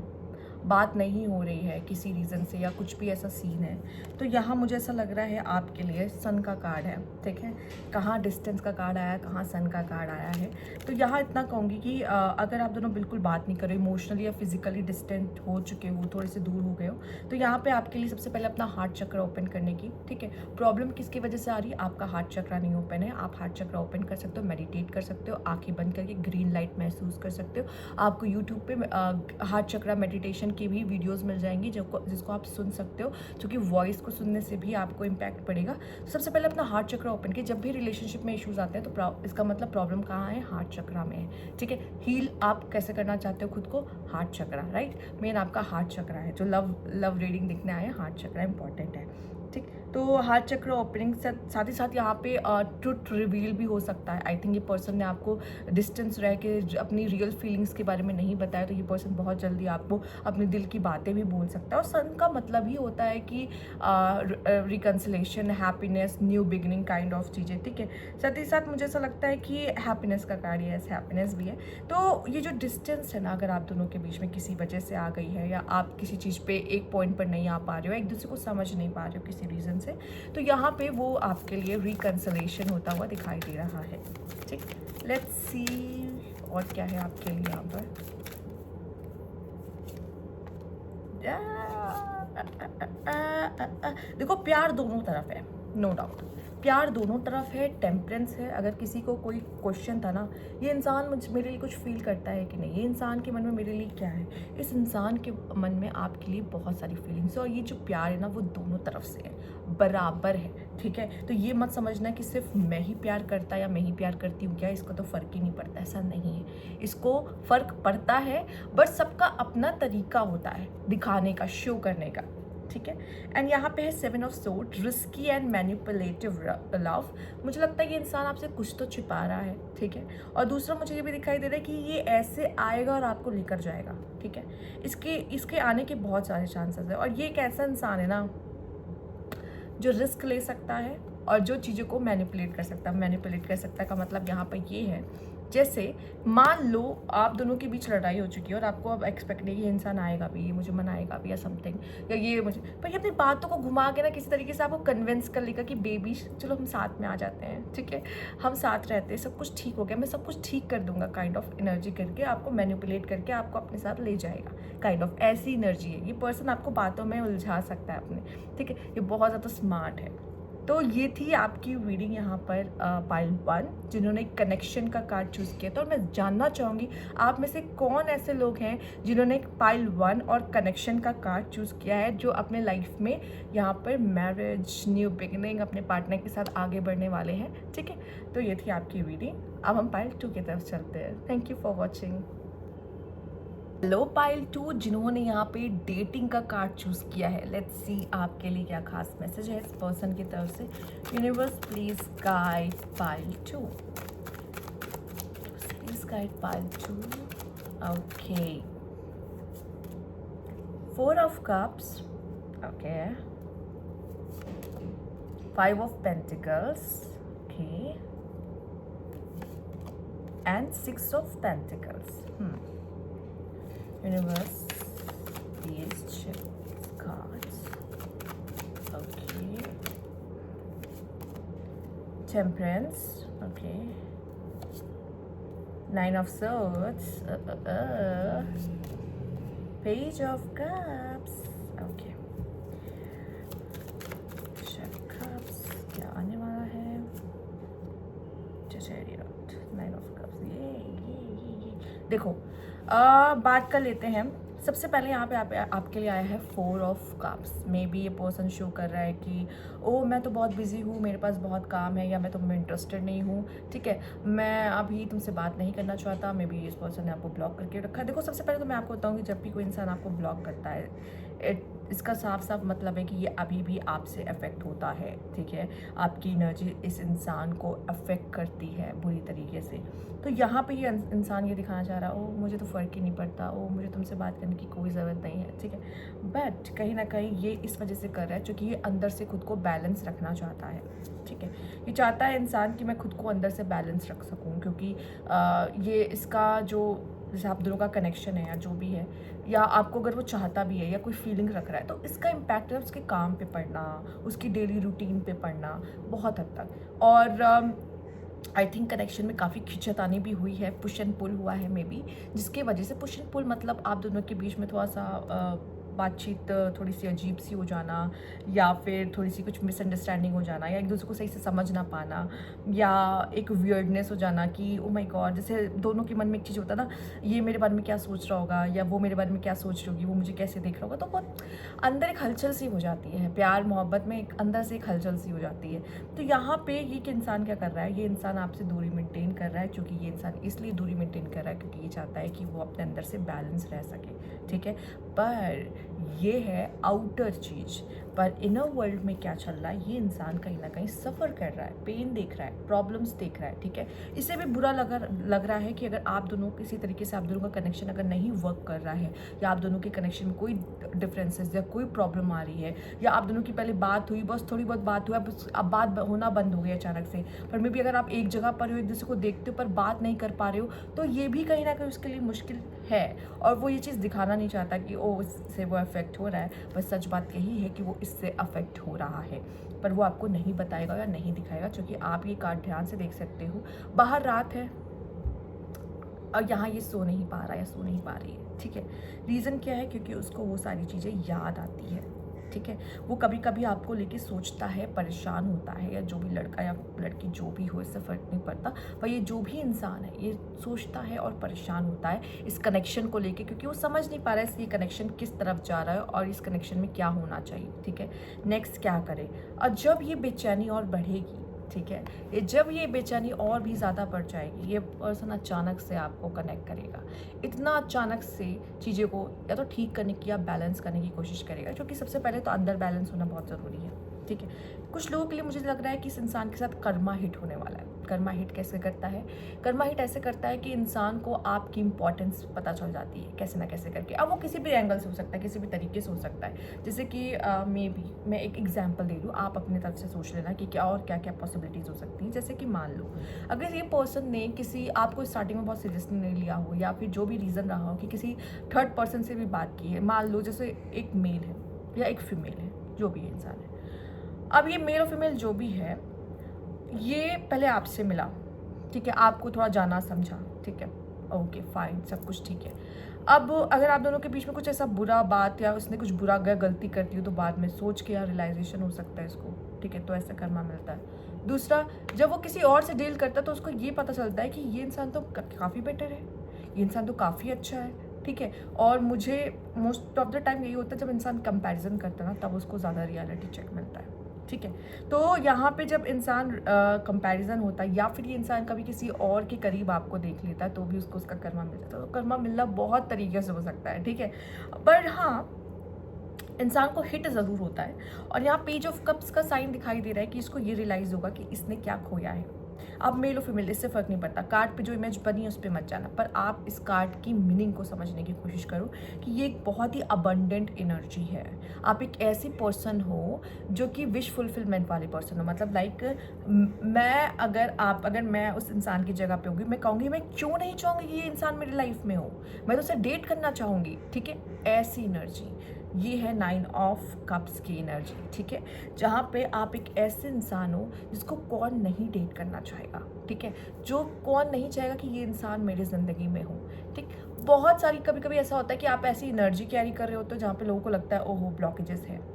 बात नहीं हो रही है किसी रीज़न से या कुछ भी ऐसा सीन है, तो यहाँ मुझे ऐसा लग रहा है आपके लिए सन का कार्ड है, ठीक है। कहाँ डिस्टेंस का कार्ड आया है, कहाँ सन का कार्ड आया है। तो यहाँ इतना कहूँगी कि अगर आप दोनों बिल्कुल बात नहीं कर रहे, इमोशनली या फिजिकली डिस्टेंट हो चुके हो, थोड़े से दूर हो गए हो, तो यहाँ पे आपके लिए सबसे पहले अपना हार्ट चक्र ओपन करने की, ठीक है। प्रॉब्लम किसकी वजह से आ रही है, आपका हार्ट चक्र नहीं ओपन है। आप हार्ट चक्र ओपन कर सकते हो, मेडिटेट कर सकते हो, आँखें बंद करके ग्रीन लाइट महसूस कर सकते हो। आपको यूट्यूब पे हार्ट चक्र मेडिटेशन की भी वीडियोस मिल जाएंगी जिसको आप सुन सकते हो, क्योंकि वॉइस को सुनने से भी आपको इम्पैक्ट पड़ेगा। सबसे पहले अपना हार्ट चक्र ओपन किए। जब भी रिलेशनशिप में इश्यूज आते हैं तो इसका मतलब प्रॉब्लम कहाँ है, हार्ट चक्र में है, ठीक है। हील आप कैसे करना चाहते हो खुद को, हार्ट चक्र, राइट। मेन आपका हार्ट चक्र है। जो लव रीडिंग दिखने आए, हार्ट चक्र इंपॉर्टेंट है। ठीक। तो हार्ट चक्र ओपनिंग साथ ही साथ यहाँ पे ट्रुथ रिवील भी हो सकता है। आई थिंक ये पर्सन ने आपको डिस्टेंस रह के अपनी रियल फीलिंग्स के बारे में नहीं बताया, तो ये पर्सन बहुत जल्दी आपको अपने दिल की बातें भी बोल सकता है। और सन का मतलब ही होता है कि reconciliation, happiness, new beginning kind of चीज़ें, ठीक है। साथ ही साथ मुझे ऐसा लगता है कि हैप्पीनेस का कार्ड है, हैप्पीनेस भी है। तो ये जो डिस्टेंस है ना, अगर आप दोनों के बीच में किसी वजह से आ गई है, या आप किसी चीज़ पे एक पॉइंट पर नहीं आ पा रहे हो, एक दूसरे को समझ नहीं पा रहे हो किसी रीज़न से, तो यहाँ पे वो आपके लिए रिकन्सिलेशन होता हुआ दिखाई दे रहा है, ठीक। लेट्स सी और क्या है आपके लिए यहाँ पर। देखो, प्यार दोनों तरफ है, नो डाउट, प्यार दोनों तरफ है, टेम्परेंस है। अगर किसी को कोई क्वेश्चन था ना, ये इंसान मेरे लिए कुछ फील करता है कि नहीं, ये इंसान के मन में मेरे लिए क्या है, इस इंसान के मन में आपके लिए बहुत सारी फीलिंग्स है। और ये जो प्यार है ना, वो दोनों तरफ से है, बराबर है, ठीक है। तो ये मत समझना कि सिर्फ मैं ही प्यार करता या मैं ही प्यार करती हूँ क्या, इसको तो फ़र्क ही नहीं पड़ता, ऐसा नहीं है। इसको फ़र्क पड़ता है, बट सबका अपना तरीका होता है दिखाने का, शो करने का, ठीक है। एंड यहाँ पे है 7 of sword, risky and manipulative love. मुझे लगता है कि इंसान आपसे कुछ तो छिपा रहा है, ठीक है। और दूसरा मुझे ये भी दिखाई दे रहा है कि ये ऐसे आएगा और आपको लेकर जाएगा, ठीक है। इसके आने के बहुत सारे चांसेस है। और ये एक ऐसा इंसान है ना जो रिस्क ले सकता है और जो चीज़ों को मैनिपुलेट कर सकता है। मैनिपुलेट कर सकता है का मतलब यहाँ पर ये है, जैसे मान लो आप दोनों के बीच लड़ाई हो चुकी है और आपको अब एक्सपेक्ट नहीं, ये इंसान आएगा भी, ये मुझे मनाएगा भी या समथिंग, या ये मुझे, पर ये अपनी बातों को घुमा के ना किसी तरीके से आपको कन्विंस कर लेगा कि बेबी चलो हम साथ में आ जाते हैं, ठीक है, हम साथ रहते हैं, सब कुछ ठीक हो गया, मैं सब कुछ ठीक कर दूंगा, काइंड ऑफ एनर्जी करके आपको मैनिपुलेट करके आपको अपने साथ ले जाएगा, काइंड ऑफ ऐसी एनर्जी है। ये पर्सन आपको बातों में उलझा सकता है अपने, ठीक है। ये बहुत ज़्यादा स्मार्ट है। तो ये थी आपकी रीडिंग यहाँ पर पाइल 1 जिन्होंने कनेक्शन का कार्ड चूज़ किया था। और मैं जानना चाहूँगी आप में से कौन ऐसे लोग हैं जिन्होंने पाइल 1 और कनेक्शन का कार्ड चूज़ किया है, जो अपने लाइफ में यहाँ पर मैरिज, न्यू बिगिनिंग, अपने पार्टनर के साथ आगे बढ़ने वाले हैं, ठीक है। तो ये थी आपकी रीडिंग। अब हम पाइल 2 की तरफ चलते हैं। Thank you for watching. Hello pile 2 जिन्होंने यहाँ पे डेटिंग का कार्ड चूज किया है, लेट्स सी आपके लिए क्या खास मैसेज है इस पर्सन की तरफ से। Universe please guide pile 2, please guide pile 2। Okay, 4 of cups, okay, 5 of pentacles, okay, and 6 of pentacles. Universe, please check cards. Okay. Temperance. Okay. 9 of Swords. Page of Cups. Okay. Check Cups. क्या आने वाला है? Chariot. 9 of Cups. ये देखो, बात कर लेते हैं। सबसे पहले यहाँ पे आपके लिए आया है 4 ऑफ कप्स। मे बी ये पर्सन शो कर रहा है कि ओ मैं तो बहुत बिजी हूँ, मेरे पास बहुत काम है, या मैं तुम्हें इंटरेस्टेड नहीं हूँ, ठीक है, मैं अभी तुमसे बात नहीं करना चाहता। मे बी इस पर्सन ने आपको ब्लॉक करके रखा है। देखो, सबसे पहले तो मैं आपको बताऊँगी, जब भी कोई इंसान आपको ब्लॉक करता है, इसका साफ साफ मतलब है कि ये अभी भी आपसे अफेक्ट होता है, ठीक है। आपकी एनर्जी इस इंसान को अफेक्ट करती है बुरी तरीके से। तो यहाँ पे ये इंसान ये दिखाना चाह रहा है, ओ मुझे तो फ़र्क ही नहीं पड़ता, ओ मुझे तुमसे बात करने की कोई ज़रूरत नहीं है, ठीक है। बट कहीं ना कहीं ये इस वजह से कर रहा है क्योंकि ये अंदर से खुद को बैलेंस रखना चाहता है, ठीक है। ये चाहता है इंसान कि मैं खुद को अंदर से बैलेंस रख सकूँ, क्योंकि ये इसका जो जैसे आप दोनों का कनेक्शन है या जो भी है, या आपको अगर वो चाहता भी है या कोई फीलिंग रख रहा है, तो इसका इम्पैक्ट है उसके काम पे पड़ना, उसकी डेली रूटीन पे पड़ना बहुत हद तक। और आई थिंक कनेक्शन में काफ़ी खिंचातानी भी हुई है, पुश एंड पुल हुआ है मे बी, जिसके वजह से पुश एंड पुल मतलब आप दोनों के बीच में थोड़ा सा बातचीत थोड़ी सी अजीब सी हो जाना, या फिर थोड़ी सी कुछ मिसअंडरस्टैंडिंग हो जाना, या एक दूसरे को सही से समझ ना पाना, या एक वियर्डनेस हो जाना कि ओ माय गॉड, जैसे दोनों के मन में एक चीज़ होता है ना, ये मेरे बारे में क्या सोच रहा होगा, या वो मेरे बारे में क्या सोच रही होगी, वो मुझे कैसे देख रहा होगा। तो बहुत अंदर एक हलचल सी हो जाती है, प्यार मोहब्बत में एक अंदर से एक हलचल सी हो जाती है। तो यहाँ पे ये कि इंसान क्या कर रहा है, ये इंसान आपसे दूरी मेंटेन कर रहा है, क्योंकि ये इंसान इसलिए दूरी मेंटेन कर रहा है क्योंकि ये चाहता है कि वो अपने अंदर से बैलेंस रह सके, ठीक है। पर ये है आउटर चीज़, पर इनर वर्ल्ड में क्या चल रहा है, ये इंसान कहीं ना कहीं सफ़र कर रहा है, पेन देख रहा है, प्रॉब्लम्स देख रहा है, ठीक है। इसे भी बुरा लग रहा है कि अगर आप दोनों किसी तरीके से आप दोनों का कनेक्शन अगर नहीं वर्क कर रहा है, या आप दोनों के कनेक्शन में कोई डिफरेंसेस या कोई प्रॉब्लम आ रही है, या आप दोनों की पहले बात हुई, बस थोड़ी बहुत बात हुई, अब बात होना बंद हो गई अचानक से, पर मे भी अगर आप एक जगह पर हो, एक दूसरे को देखते हो पर बात नहीं कर पा रहे हो, तो ये भी कहीं ना कहीं उसके लिए मुश्किल है। और वो ये चीज़ दिखाना नहीं चाहता कि ओ इससे वो अफेक्ट हो रहा है, बस सच बात यही है कि वो इससे अफेक्ट हो रहा है, पर वो आपको नहीं बताएगा या नहीं दिखाएगा, क्योंकि आप ये कार्ड ध्यान से देख सकते हो। बाहर रात है और यहाँ ये सो नहीं पा रहा या सो नहीं पा रही है, ठीक है। रीज़न क्या है, क्योंकि उसको वो सारी चीज़ें याद आती है, ठीक है। वो कभी कभी आपको लेके सोचता है, परेशान होता है, या जो भी लड़का या लड़की जो भी हो, इससे फ़र्क नहीं पड़ता, पर ये जो भी इंसान है ये सोचता है और परेशान होता है इस कनेक्शन को लेके, क्योंकि वो समझ नहीं पा रहा है ये कनेक्शन किस तरफ जा रहा है और इस कनेक्शन में क्या होना चाहिए, ठीक है। नेक्स्ट क्या करे, और जब ये बेचैनी और बढ़ेगी, ठीक है, ये जब ये बेचैनी और भी ज़्यादा बढ़ जाएगी, ये पर्सन अचानक से आपको कनेक्ट करेगा, इतना अचानक से चीज़ों को या तो ठीक करने की या बैलेंस करने की कोशिश करेगा, क्योंकि सबसे पहले तो अंदर बैलेंस होना बहुत ज़रूरी है, ठीक है। कुछ लोगों के लिए मुझे लग रहा है कि इस इंसान के साथ कर्मा हिट होने वाला है। कर्मा हिट कैसे करता है, कर्मा हिट ऐसे करता है कि इंसान को आपकी इंपॉर्टेंस पता चल जाती है कैसे ना कैसे करके। अब वो किसी भी एंगल से हो सकता है, किसी भी तरीके से हो सकता है, जैसे कि मे बी मैं एक एग्जांपल दे दूँ, आप अपने तरफ से सोच लेना कि क्या और क्या क्या पॉसिबिलिटीज़ हो सकती हैं। जैसे कि मान लो अगर ये पर्सन ने किसी आपको स्टार्टिंग में बहुत सीरियसली नहीं लिया हो, या फिर जो भी रीज़न रहा हो कि किसी थर्ड पर्सन से भी बात की है, मान लो जैसे एक मेल है या एक फीमेल है, जो भी इंसान है। अब ये मेल और फीमेल जो भी है, ये पहले आपसे मिला, ठीक है, आपको थोड़ा जाना समझा, ठीक है, ओके फाइन, सब कुछ ठीक है। अब अगर आप दोनों के बीच में कुछ ऐसा बुरा बात या उसने कुछ बुरा गलती कर दी हो, तो बाद में सोच के या रियलाइजेशन हो सकता है इसको, ठीक है, तो ऐसा कर्मा मिलता है। दूसरा, जब वो किसी और से डील करता है तो उसको ये पता चलता है कि ये इंसान तो काफ़ी बेटर है, ये इंसान तो काफ़ी अच्छा है, ठीक है। और मुझे मोस्ट ऑफ द टाइम यही होता है, जब इंसान कंपैरिजन करता है ना, तब उसको ज़्यादा रियलिटी चेक मिलता है, ठीक है। तो यहाँ पे जब इंसान कंपैरिजन होता है, या फिर ये इंसान कभी किसी और के करीब आपको देख लेता है, तो भी उसको उसका कर्मा मिल जाता है। तो कर्मा मिलना बहुत तरीके से हो सकता है, ठीक है, पर हाँ इंसान को हिट ज़रूर होता है। और यहाँ पेज ऑफ कप्स का साइन दिखाई दे रहा है कि इसको ये रियलाइज़ होगा कि इसने क्या खोया है। अब मेल और फीमेल इससे फ़र्क नहीं पड़ता, कार्ड पे जो इमेज बनी है उस पर मत जाना, पर आप इस कार्ड की मीनिंग को समझने की कोशिश करो कि ये एक बहुत ही अबंडेंट एनर्जी है। आप एक ऐसी पर्सन हो जो कि विश फुलफिलमेंट वाले पर्सन हो, मतलब लाइक अगर मैं उस इंसान की जगह पे होंगी, मैं कहूँगी मैं क्यों नहीं चाहूँगी कि ये इंसान मेरी लाइफ में हो, मैं तो उसे डेट करना चाहूँगी, ठीक है। ऐसी एनर्जी ये है 9 ऑफ कप्स की एनर्जी, ठीक है, जहाँ पे आप एक ऐसे इंसान हो जिसको कौन नहीं डेट करना चाहेगा, ठीक है, जो कौन नहीं चाहेगा कि ये इंसान मेरी ज़िंदगी में हो, ठीक। बहुत सारी कभी कभी ऐसा होता है कि आप ऐसी एनर्जी कैरी कर रहे होते हो जहाँ पे लोगों को लगता है ओहो ब्लॉकेजेस है,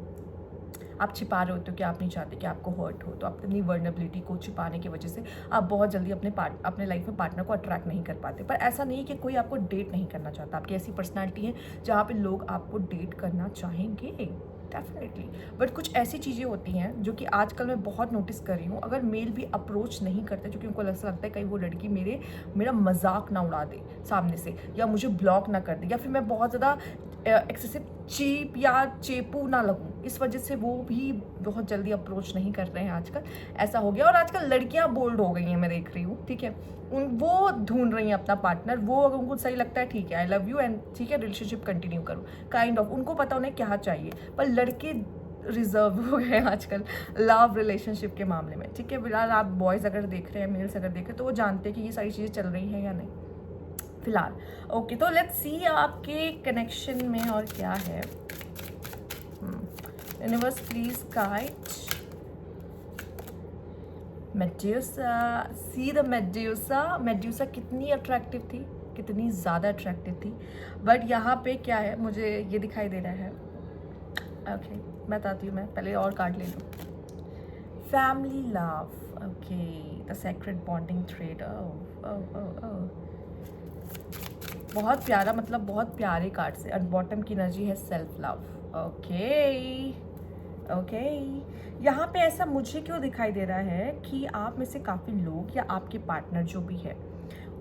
आप छिपा रहे होते हो कि आप नहीं चाहते कि आपको हर्ट हो, तो आप अपनी वर्नेबिलिटी को छिपाने की वजह से आप बहुत जल्दी अपने लाइफ में पार्टनर को अट्रैक्ट नहीं कर पाते। पर ऐसा नहीं है कि कोई आपको डेट नहीं करना चाहता, आपकी ऐसी पर्सनैलिटी है जहाँ पे लोग आपको डेट करना चाहेंगे डेफिनेटली। बट कुछ ऐसी चीज़ें होती हैं जो कि आजकल मैं बहुत नोटिस कर रही हूँ, अगर मेल भी अप्रोच नहीं करते क्योंकि उनको ऐसा लगता है कहीं वो लड़की मेरा मजाक ना उड़ा दे सामने से, या मुझे ब्लॉक ना कर दे, या फिर मैं बहुत ज़्यादा एक्सेसिव चीप या चेपू ना लगूं, इस वजह से वो भी बहुत जल्दी अप्रोच नहीं कर रहे हैं आजकल। ऐसा हो गया। और आजकल लड़कियां बोल्ड हो गई हैं, मैं देख रही हूँ, ठीक है, वो ढूंढ रही हैं अपना पार्टनर, वो अगर उनको सही लगता है ठीक है आई लव यू एंड ठीक है रिलेशनशिप कंटिन्यू करो काइंड ऑफ, उनको पता उन्हें क्या चाहिए। पर लड़के रिजर्व हो गए हैं आजकल लव रिलेशनशिप के मामले में, ठीक है। फिलहाल आप बॉयज़ अगर देख रहे हैं, मेल्स अगर देख रहे हैं, तो वो जानते हैं कि ये सारी चीज़ें चल रही हैं या नहीं फिलहाल। ओके, तो लेट्स सी आपके कनेक्शन में और क्या है। Universe please guide medusa, see the medusa कितनी अट्रैक्टिव थी, कितनी ज़्यादा अट्रैक्टिव थी। बट यहाँ पे क्या है, मुझे ये दिखाई दे रहा है, ओके मैं बताती हूँ, मैं पहले और कार्ड ले लूँ। Family love, okay, the secret bonding thread, बहुत प्यारा, मतलब बहुत प्यारे कार्ड से। और बॉटम की एनर्जी है सेल्फ लव, ओके। यहाँ पे ऐसा मुझे क्यों दिखाई दे रहा है कि आप में से काफ़ी लोग या आपके पार्टनर जो भी है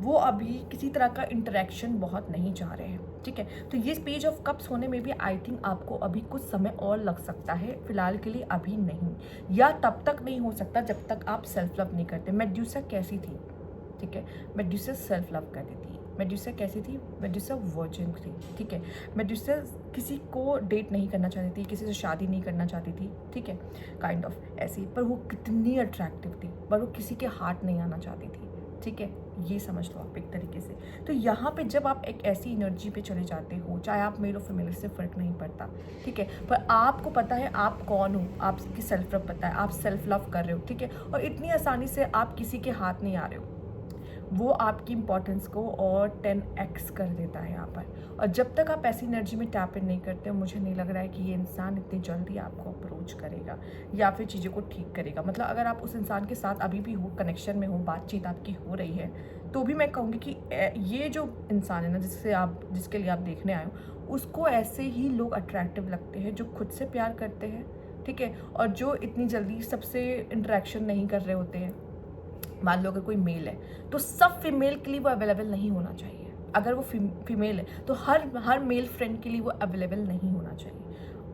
वो अभी किसी तरह का इंटरेक्शन बहुत नहीं चाह रहे हैं, ठीक है। तो ये पेज ऑफ कप्स होने में भी आई थिंक आपको अभी कुछ समय और लग सकता है, फिलहाल के लिए अभी नहीं, या तब तक नहीं हो सकता जब तक आप सेल्फ लव नहीं करते। मेडुसा कैसी थी, ठीक है, मेडुसा सेल्फ लव करती थी। मेडुसा कैसी थी, मेडुसा वर्जिन थी, ठीक है। मेडुसा किसी को डेट नहीं करना चाहती थी, किसी से शादी नहीं करना चाहती थी, ठीक है, काइंड ऑफ ऐसी, पर वो कितनी अट्रैक्टिव थी, पर वो किसी के हार्ट नहीं आना चाहती थी, ठीक है। ये समझ लो आप एक तरीके से। तो यहाँ पे जब आप एक ऐसी एनर्जी पे चले जाते हो, चाहे आप मेल और फीमेल, इससे फ़र्क नहीं पड़ता, ठीक है, पर आपको पता है आप कौन हो, आपकी सेल्फ लव पता है, आप सेल्फ लव कर रहे हो, ठीक है, और इतनी आसानी से आप किसी के हाथ नहीं आ रहे हो, वो आपकी इंपॉर्टेंस को और 10x कर देता है यहाँ पर। और जब तक आप ऐसी एनर्जी में टैप इन नहीं करते हो, मुझे नहीं लग रहा है कि ये इंसान इतनी जल्दी आपको अप्रोच करेगा या फिर चीज़ों को ठीक करेगा। मतलब अगर आप उस इंसान के साथ अभी भी हो, कनेक्शन में हो, बातचीत आपकी हो रही है, तो भी मैं कहूँगी कि ये जो इंसान है ना, जिसके लिए आप देखने आए हो, उसको ऐसे ही लोग अट्रैक्टिव लगते हैं जो खुद से प्यार करते हैं, ठीक है, और जो इतनी जल्दी सबसे इंटरेक्शन नहीं कर रहे होते हैं। मान लो अगर कोई मेल है तो सब फीमेल के लिए वो अवेलेबल नहीं होना चाहिए। अगर वो फीमेल है तो हर मेल फ्रेंड के लिए वो अवेलेबल नहीं होना चाहिए।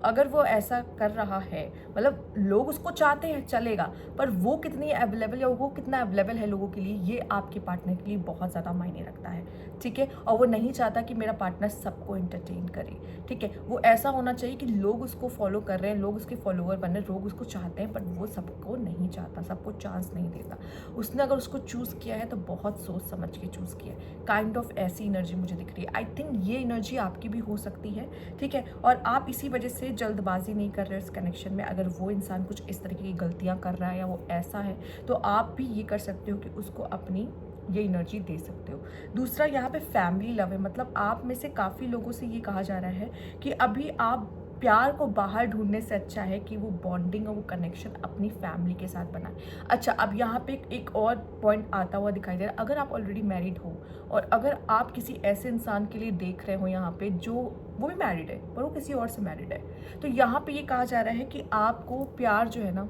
अगर वो ऐसा कर रहा है, मतलब लोग उसको चाहते हैं, चलेगा, पर वो कितनी अवेलेबल या वो कितना अवेलेबल है लोगों के लिए, ये आपके पार्टनर के लिए बहुत ज़्यादा मायने रखता है, ठीक है। और वो नहीं चाहता कि मेरा पार्टनर सबको एंटरटेन करे, ठीक है। वो ऐसा होना चाहिए कि लोग उसको फॉलो कर रहे हैं, लोग उसके फॉलोअर बन रहे हैं, लोग उसको चाहते हैं, पर वो सबको नहीं चाहता, सबको चांस नहीं देता। उसने अगर उसको चूज़ किया है तो बहुत सोच समझ के चूज़ किया है। काइंड ऑफ ऐसी एनर्जी मुझे दिख रही है। आई थिंक ये एनर्जी आपकी भी हो सकती है, ठीक है, और आप इसी वजह से जल्दबाजी नहीं कर रहे हो इस कनेक्शन में। अगर वो इंसान कुछ इस तरीके की गलतियाँ कर रहा है या वो ऐसा है, तो आप भी ये कर सकते हो कि उसको अपनी ये एनर्जी दे सकते हो। दूसरा यहाँ पे फैमिली लव है, मतलब आप में से काफ़ी लोगों से ये कहा जा रहा है कि अभी आप प्यार को बाहर ढूंढने से अच्छा है कि वो बॉन्डिंग और वो कनेक्शन अपनी फैमिली के साथ बनाए। अच्छा, अब यहाँ पे एक और पॉइंट आता हुआ दिखाई दे रहा है। अगर आप ऑलरेडी मैरिड हो और अगर आप किसी ऐसे इंसान के लिए देख रहे हो यहाँ पे जो वो भी मैरिड है पर वो किसी और से मैरिड है, तो यहाँ पे ये कहा जा रहा है कि आपको प्यार जो है ना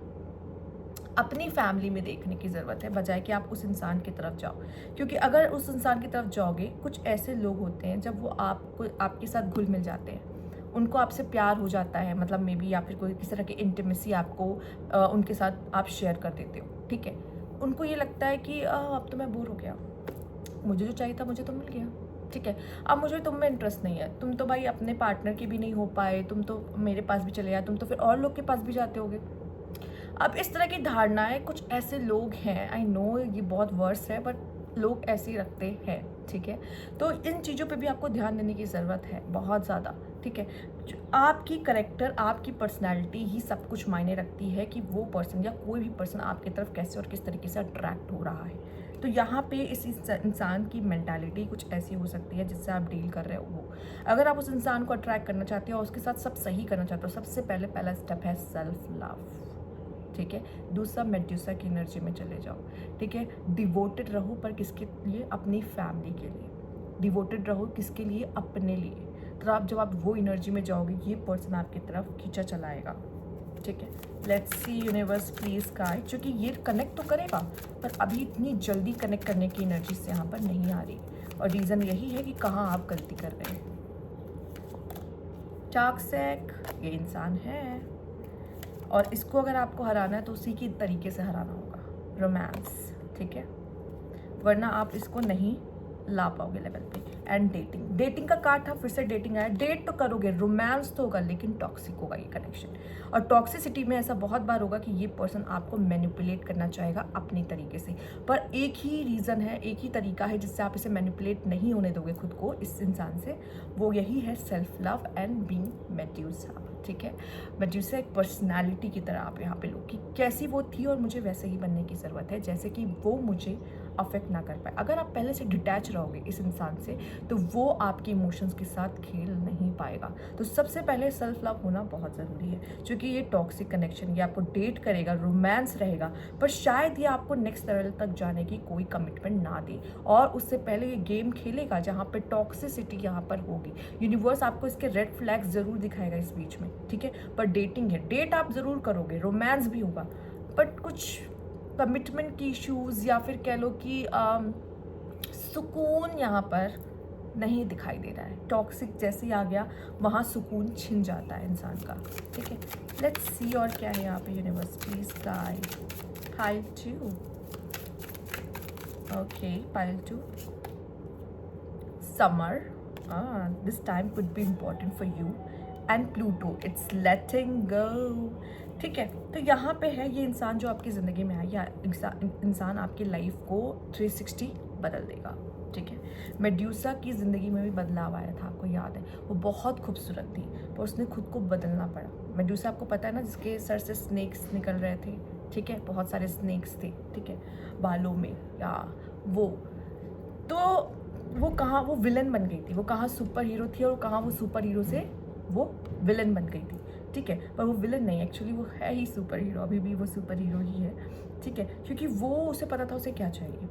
अपनी फैमिली में देखने की ज़रूरत है, बजाय कि आप उस इंसान की तरफ जाओ। क्योंकि अगर उस इंसान की तरफ जाओगे, कुछ ऐसे लोग होते हैं जब वो आपके साथ घुल मिल जाते हैं, उनको आपसे प्यार हो जाता है, मतलब मे बी, या फिर कोई किसी तरह की इंटीमेसी आपको उनके साथ आप शेयर कर देते हो, ठीक है। उनको ये लगता है कि अब तो मैं बोर हो गया, मुझे जो चाहिए था मुझे तो मिल गया, ठीक है, अब मुझे तुम में इंटरेस्ट नहीं है, तुम तो भाई अपने पार्टनर के भी नहीं हो पाए, तुम तो मेरे पास भी चले आए, तुम तो फिर और लोग के पास भी जाते होगे। अब इस तरह की धारणाएं, कुछ ऐसे लोग हैं, आई नो ये बहुत वर्स है, बट लोग ऐसे ही रखते हैं, ठीक है। तो इन चीज़ों पे भी आपको ध्यान देने की ज़रूरत है बहुत ज़्यादा, ठीक है। आपकी करैक्टर, आपकी पर्सनैलिटी ही सब कुछ मायने रखती है कि वो पर्सन या कोई भी पर्सन आपकी तरफ कैसे और किस तरीके से अट्रैक्ट हो रहा है। तो यहाँ पे इस इंसान की मेंटालिटी कुछ ऐसी हो सकती है जिससे आप डील कर रहे हो। वो अगर आप उस इंसान को अट्रैक्ट करना चाहते हो और उसके साथ सब सही करना चाहते हो, सबसे पहला स्टेप है सेल्फ लव, ठीक है। दूसरा, मेडुसा की एनर्जी में चले जाओ, ठीक है। डिवोटेड रहो, पर किसके लिए? अपनी फैमिली के लिए। डिवोटेड रहो किसके लिए? अपने लिए। तो जब आप वो एनर्जी में जाओगे, ये पर्सन आपकी तरफ खींचा चलाएगा, ठीक है। Let's see universe please guide, क्योंकि ये कनेक्ट तो करेगा पर अभी इतनी जल्दी कनेक्ट करने की एनर्जी से यहाँ पर नहीं आ रही, और रीज़न यही है कि कहाँ आप गलती कर रहे हैं। टॉक्सिक ये इंसान है, और इसको अगर आपको हराना है तो उसी की तरीके से हराना होगा, रोमांस, ठीक है, वरना आप इसको नहीं ला पाओगे लेवल पे। एंड डेटिंग का कार्ड था, फिर से डेटिंग आया। डेट तो करोगे, रोमांस तो होगा, लेकिन टॉक्सिक होगा ये कनेक्शन। और टॉक्सिसिटी में ऐसा बहुत बार होगा कि ये पर्सन आपको मैनिपुलेट करना चाहेगा अपनी तरीके से, पर एक ही रीज़न है, एक ही तरीका है जिससे आप इसे मैनिपुलेट नहीं होने दोगे खुद को इस इंसान से, वो यही है self love and being Medusa, ठीक है। मेडुसा एक पर्सनालिटी की तरह आप यहाँ पे लो कि कैसी वो थी और मुझे वैसे ही बनने की ज़रूरत है, जैसे कि वो मुझे अफेक्ट ना कर पाए। अगर आप पहले से डिटैच रहोगे इस इंसान से, तो वो आपके इमोशंस के साथ खेल नहीं पाएगा। तो सबसे पहले सेल्फ लव होना बहुत ज़रूरी है, क्योंकि ये टॉक्सिक कनेक्शन, ये आपको डेट करेगा, रोमांस रहेगा, पर शायद ये आपको नेक्स्ट लेवल तक जाने की कोई कमिटमेंट ना दे, और उससे पहले ये गेम खेलेगा जहाँ पर टॉक्सिसिटी यहाँ पर होगी। यूनिवर्स आपको इसके रेड फ्लैग्स ज़रूर दिखाएगा इस बीच में, ठीक है। पर डेटिंग है, डेट आप ज़रूर करोगे, रोमांस भी होगा, बट कुछ कमिटमेंट की इश्यूज़ या फिर कह लो कि सुकून यहाँ पर नहीं दिखाई दे रहा है। टॉक्सिक जैसे ही आ गया वहाँ सुकून छिन जाता है इंसान का, ठीक है। लेट्स सी और क्या है यहाँ पे universe please guide. Pile 2, okay pile 2, summer, this time could be important for you, and Pluto, it's letting go, ठीक है। तो यहाँ पे है ये इंसान जो आपकी ज़िंदगी में आया, इंसान आपकी लाइफ को 360 बदल देगा, ठीक है। मेड्यूसा की ज़िंदगी में भी बदलाव आया था, आपको याद है, वो बहुत खूबसूरत थी पर उसने खुद को बदलना पड़ा। मेड्यूसा आपको पता है ना, जिसके सर से स्नेक्स निकल रहे थे, ठीक है, बहुत सारे स्नेक्स थे, ठीक है, बालों में, या वो तो वो कहाँ वो विलन बन गई थी, वो कहाँ सुपर हीरो थी और कहाँ वो सुपर हीरो से वो विलन बन गई थी, ठीक है। पर वो विलन नहीं, एक्चुअली वो है ही सुपर हीरो, अभी भी वो सुपर हीरो ही है, ठीक है, क्योंकि वो उसे पता था उसे क्या चाहिए,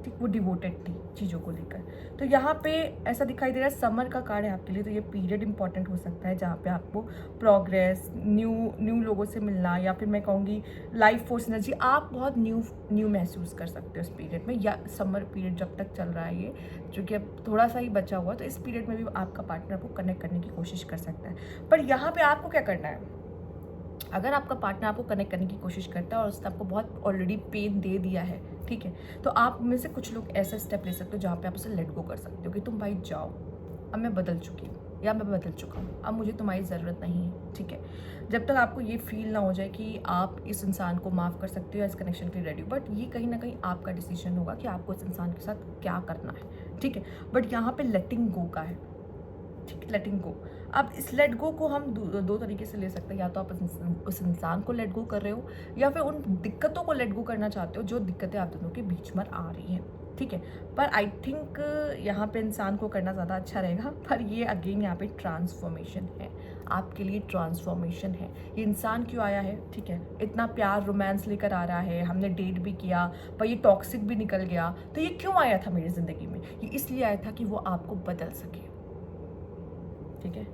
ठीक, वो डिवोटेड थी चीज़ों को लेकर। तो यहाँ पे ऐसा दिखाई दे रहा है समर का कार्ड है आपके लिए, तो ये पीरियड इंपॉर्टेंट हो सकता है जहाँ पे आपको प्रोग्रेस, न्यू लोगों से मिलना, या फिर मैं कहूँगी लाइफ फोर्स एनर्जी, आप बहुत न्यू महसूस कर सकते हो इस पीरियड में, या समर पीरियड जब तक चल रहा है ये, जो कि अब थोड़ा सा ही बचा हुआ, तो इस पीरियड में भी आपका पार्टनर आपको कनेक्ट करने की कोशिश कर सकता है। पर यहाँ पर आपको क्या करना है, अगर आपका पार्टनर आपको कनेक्ट करने की कोशिश करता है और उसने आपको बहुत ऑलरेडी पेन दे दिया है, ठीक है, तो आप में से कुछ लोग ऐसा स्टेप ले सकते हो जहाँ पे आप उसे लेट गो कर सकते हो कि तुम भाई जाओ, अब मैं बदल चुकी हूँ या मैं बदल चुका हूँ, अब मुझे तुम्हारी ज़रूरत नहीं है, ठीक है। जब तक आपको ये फील ना हो जाए कि आप इस इंसान को माफ़ कर सकते हो या इस कनेक्शन के लिए रेडी हो, बट ये कहीं ना कहीं आपका डिसीजन होगा कि आपको इस इंसान के साथ क्या करना है, ठीक है। बट यहाँ पर लेटिंग गो का है, ठीक, लेटिंग गो। अब इस लेट गो को हम दो तरीके से ले सकते हैं, या तो आप उस इंसान को लेट गो कर रहे हो या फिर उन दिक्कतों को लेट गो करना चाहते हो जो दिक्कतें आप दोनों के बीच में आ रही हैं, ठीक है। पर आई थिंक यहाँ पे इंसान को करना ज़्यादा अच्छा रहेगा, पर ये अगेन यहाँ पे ट्रांसफॉर्मेशन है, आपके लिए ट्रांसफॉर्मेशन है। ये इंसान क्यों आया है, ठीक है, इतना प्यार रोमांस लेकर आ रहा है, हमने डेट भी किया पर ये टॉक्सिक भी निकल गया, तो ये क्यों आया था मेरी ज़िंदगी में, ये इसलिए आया था कि वो आपको बदल सके, ठीक है।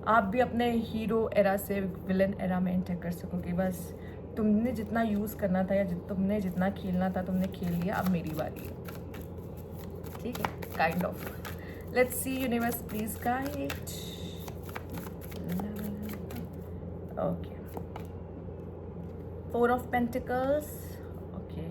आप भी अपने हीरो एरा से विलन एरा में एंटर कर सकोगे। बस तुमने जितना यूज़ करना था या तुमने जितना खेलना था तुमने खेल लिया, अब मेरी बारी है, ठीक है, kind of. Let's see universe please guide. Okay, 4 of pentacles, okay,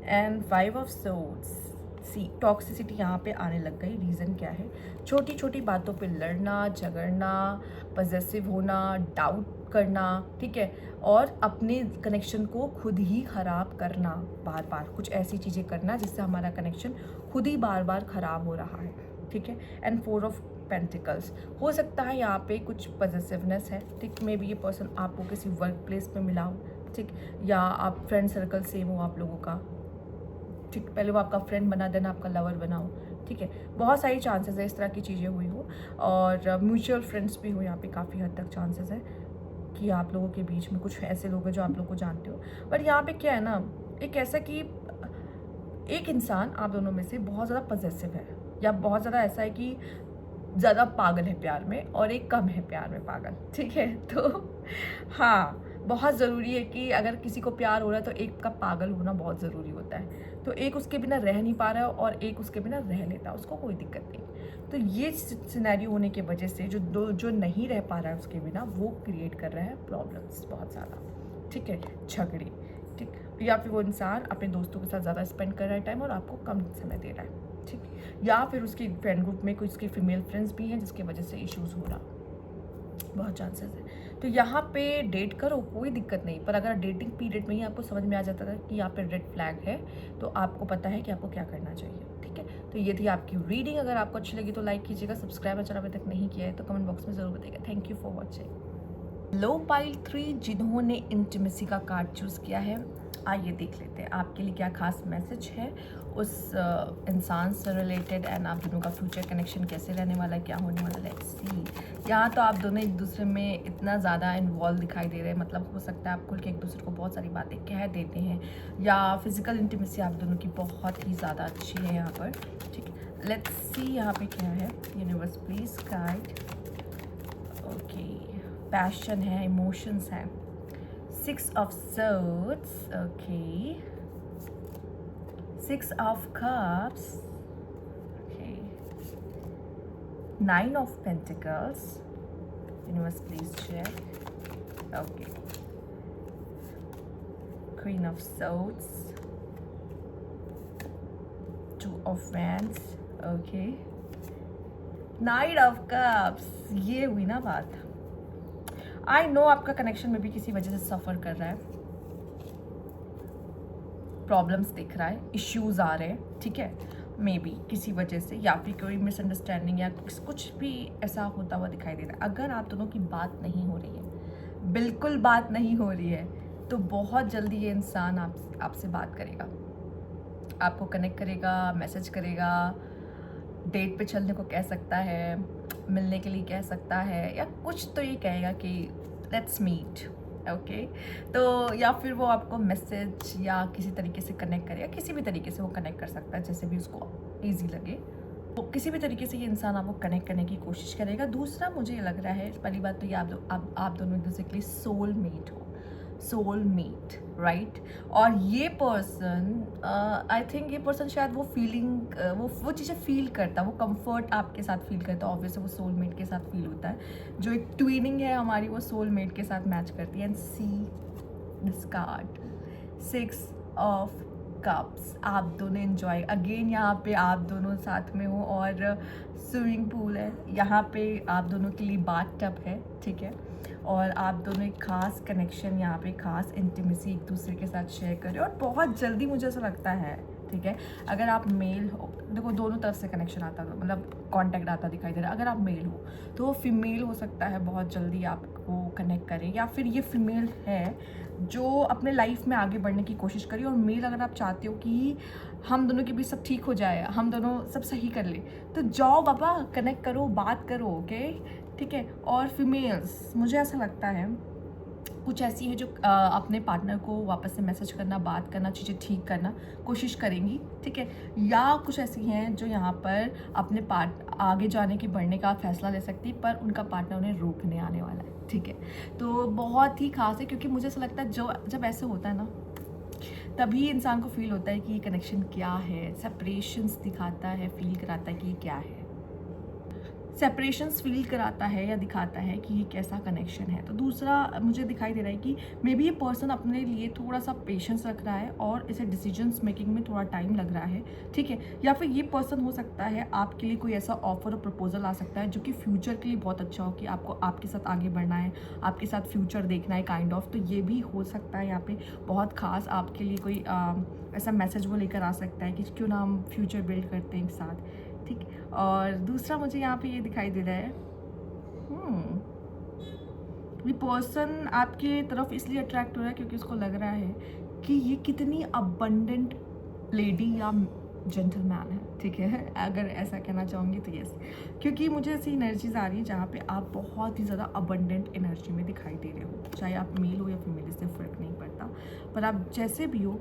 and 5 of swords. See toxicity यहाँ पे आने लग गई। रीज़न क्या है, छोटी छोटी बातों पे लड़ना, झगड़ना, पजेसिव होना, डाउट करना, ठीक है, और अपने कनेक्शन को खुद ही ख़राब करना, बार बार कुछ ऐसी चीज़ें करना जिससे हमारा कनेक्शन खुद ही बार बार ख़राब हो रहा है, ठीक है। एंड 4 ऑफ पेंटिकल्स, हो सकता है यहाँ पे कुछ पजेसिवनेस है, ठीक, मे बी ये पर्सन आपको किसी वर्क प्लेस पे मिला हो, ठीक, या आप फ्रेंड सर्कल सेम हो आप लोगों का, ठीक, पहले वो आपका फ्रेंड बना देना आपका लवर बनाओ, ठीक है, बहुत सारी चांसेस है इस तरह की चीज़ें हुई हो, और म्यूचुअल फ्रेंड्स भी हो यहाँ पे, काफ़ी हद तक चांसेस है कि आप लोगों के बीच में कुछ ऐसे लोग हैं जो आप लोग को जानते हो। बट यहाँ पे क्या है ना, एक ऐसा कि एक इंसान आप दोनों में से बहुत ज़्यादा पजेसिव है, या बहुत ज़्यादा ऐसा है कि ज़्यादा पागल है प्यार में, और एक कम है प्यार में पागल, ठीक है। तो हाँ, बहुत ज़रूरी है कि अगर किसी को प्यार हो रहा है तो एक का पागल होना बहुत ज़रूरी होता है। तो एक उसके बिना रह नहीं पा रहा है और एक उसके बिना रह लेता है, उसको कोई दिक्कत नहीं। तो ये सिनेरियो होने की वजह से जो नहीं रह पा रहा है उसके बिना, वो क्रिएट कर रहा है प्रॉब्लम्स बहुत ज़्यादा, ठीक है, झगड़े, ठीक, या फिर वो इंसान अपने दोस्तों के साथ ज़्यादा स्पेंड कर रहा है टाइम और आपको कम समय दे रहा है, ठीक, या फिर उसकी फ्रेंड ग्रुप में कुछ उसकी फीमेल फ्रेंड्स भी हैं जिसकी वजह से इश्यूज़ हो रहा, बहुत चांसेस है। तो यहाँ पे डेट करो, कोई दिक्कत नहीं, पर अगर डेटिंग पीरियड में ही आपको समझ में आ जाता था कि यहाँ पे रेड फ्लैग है, तो आपको पता है कि आपको क्या करना चाहिए, ठीक है। तो ये थी आपकी रीडिंग। अगर आपको अच्छी लगी तो लाइक कीजिएगा, सब्सक्राइब अगर अभी तक नहीं किया है तो कमेंट बॉक्स में ज़रूर बताइएगा। Thank you for watching. Low pile 3 जिन्होंने इंटीमेसी का कार्ड चूज़ किया है, आइए देख लेते हैं आपके लिए क्या खास मैसेज है उस इंसान से रिलेटेड, एंड आप दोनों का फ्यूचर कनेक्शन कैसे रहने वाला है, क्या होने वाला है। Let's see. यहाँ तो आप दोनों एक दूसरे में इतना ज़्यादा इन्वॉल्व दिखाई दे रहे हैं, मतलब हो सकता है आप खुल के एक दूसरे को बहुत सारी बातें कह देते हैं, या फिजिकल इंटीमेसी आप दोनों की बहुत ही ज़्यादा अच्छी है यहाँ पर, ठीक है। लेट्स सी यहाँ पे क्या है, universe please guide. Okay, passion है, इमोशंस है, 6 of swords, okay, 6 of Cups. Okay. 9 of Pentacles. Universe, please check. Okay. Queen of Swords. 2 of Wands. Okay. Knight of Cups. ये हुई ना बात. आई नो आपका कनेक्शन में भी किसी वजह से सफ़र कर रहा है, प्रॉब्लम्स दिख रहा है, इश्यूज आ रहे हैं, ठीक है, मे बी किसी वजह से, या फिर कोई मिसअंडरस्टैंडिंग या कुछ भी ऐसा होता हुआ दिखाई दे रहा है. अगर आप दोनों की बात नहीं हो रही है, बिल्कुल बात नहीं हो रही है, तो बहुत जल्दी ये इंसान आपसे बात करेगा, आपको कनेक्ट करेगा, मैसेज करेगा, डेट पे चलने को कह सकता है, मिलने के लिए कह सकता है, या कुछ तो ये कहेगा कि लेट्स मीट. ओके, तो या फिर वो आपको मैसेज या किसी तरीके से कनेक्ट करेगा, किसी भी तरीके से वो कनेक्ट कर सकता है, जैसे भी उसको ईजी लगे. तो किसी भी तरीके से ये इंसान आपको कनेक्ट करने की कोशिश करेगा. दूसरा मुझे ये लग रहा है, पहली बात तो ये आप दोनों एक दूसरे के लिए सोलमेट हो, सोलमेट, राइट. और ये पर्सन, आई थिंक ये पर्सन शायद वो फीलिंग, वो चीज़ें फील करता है, वो कंफर्ट आपके साथ फील करता है. ऑब्वियसली वो सोलमेट के साथ फील होता है, जो एक ट्विनिंग है हमारी, वो सोलमेट के साथ मैच करती है. And see this card, 6 of cups. आप दोनों एंजॉय, अगेन यहाँ पे आप दोनों साथ में हो और स्विमिंग पूल है, यहाँ पे आप दोनों के लिए बाथ टब है, ठीक है, और आप दोनों एक खास कनेक्शन, यहाँ पे खास इंटीमेसी एक दूसरे के साथ शेयर करें. और बहुत जल्दी मुझे ऐसा लगता है, ठीक है, अगर आप मेल हो, देखो दोनों तरफ से कनेक्शन आता है, मतलब कांटेक्ट आता दिखाई दे रहा है. अगर आप मेल हो तो वो फीमेल हो सकता है बहुत जल्दी आपको कनेक्ट करें, या फिर ये फीमेल है जो अपने लाइफ में आगे बढ़ने की कोशिश करी. और मेल अगर आप चाहते हो कि हम दोनों के बीच सब ठीक हो जाए, हम दोनों सब सही कर ले, तो जाओ बाबा, कनेक्ट करो, बात करो. ओके, ठीक है. और फीमेल्स, मुझे ऐसा लगता है कुछ ऐसी है जो अपने पार्टनर को वापस से मैसेज करना, बात करना, चीज़ें ठीक करना कोशिश करेंगी, ठीक है. या कुछ ऐसी हैं जो यहाँ पर अपने आगे जाने की, बढ़ने का फैसला ले सकती, पर उनका पार्टनर उन्हें रोकने आने वाला है, ठीक है. तो बहुत ही खास है, क्योंकि मुझे ऐसा लगता है जब ऐसे होता है ना, तभी इंसान को फील होता है कि ये कनेक्शन क्या है. सेपरेशंस दिखाता है, फील कराता है कि ये क्या है. सेपरेशंस फील कराता है या दिखाता है कि ये कैसा कनेक्शन है. तो दूसरा मुझे दिखाई दे रहा है कि मे बी ये पर्सन अपने लिए थोड़ा सा पेशेंस रख रहा है और इसे डिसीजंस मेकिंग में थोड़ा टाइम लग रहा है, ठीक है. या फिर ये पर्सन हो सकता है आपके लिए कोई ऐसा ऑफर और प्रपोजल आ सकता है जो कि फ्यूचर के लिए बहुत अच्छा हो, कि आपको आपके साथ आगे बढ़ना है, आपके साथ फ्यूचर देखना है, काइंड ऑफ. तो ये भी हो सकता है यहाँ पे बहुत खास आपके लिए कोई ऐसा मैसेज वो लेकर आ सकता है कि क्यों ना हम फ्यूचर बिल्ड करते हैं एक साथ, ठीक. और दूसरा मुझे यहाँ पे ये दिखाई दे रहा है, ये पर्सन आपके तरफ इसलिए अट्रैक्ट हो रहा है क्योंकि उसको लग रहा है कि ये कितनी अबंडेंट लेडी या जेंटलमैन है, ठीक है. अगर ऐसा कहना चाहूँगी तो यस, क्योंकि मुझे ऐसी एनर्जीज आ रही है जहाँ पे आप बहुत ही ज़्यादा अबंडेंट एनर्जी में दिखाई दे रहे हो. चाहे आप मेल हो या फीमेल, इससे फ़र्क नहीं पड़ता, पर आप जैसे भी हो,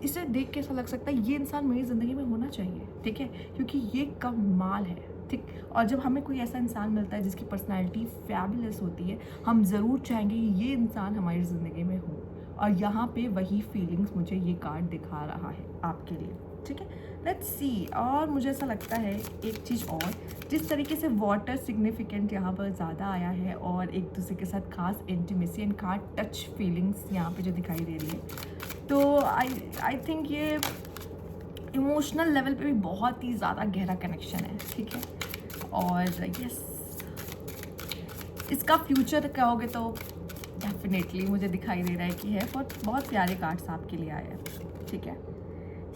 इसे देख के ऐसा लग सकता है ये इंसान मेरी ज़िंदगी में होना चाहिए, ठीक है, क्योंकि ये कमाल है, ठीक. और जब हमें कोई ऐसा इंसान मिलता है जिसकी पर्सनालिटी फैबुलस होती है, हम ज़रूर चाहेंगे कि ये इंसान हमारी ज़िंदगी में हो. और यहाँ पे वही फीलिंग्स मुझे ये कार्ड दिखा रहा है आपके लिए, ठीक है. Let's see. और मुझे ऐसा लगता है एक चीज़ और, जिस तरीके से वाटर सिग्निफिकेंट यहाँ पर ज़्यादा आया है और एक दूसरे के साथ खास इंटीमेसी एंड खास टच फीलिंग्स यहाँ पे जो दिखाई दे रही है, तो आई थिंक ये इमोशनल लेवल पे भी बहुत ही ज़्यादा गहरा कनेक्शन है, ठीक है. और यस, इसका फ्यूचर कहोगे तो डेफिनेटली मुझे दिखाई दे रहा है कि है. बहुत प्यारे कार्ड्स आपके लिए आए हैं, ठीक है.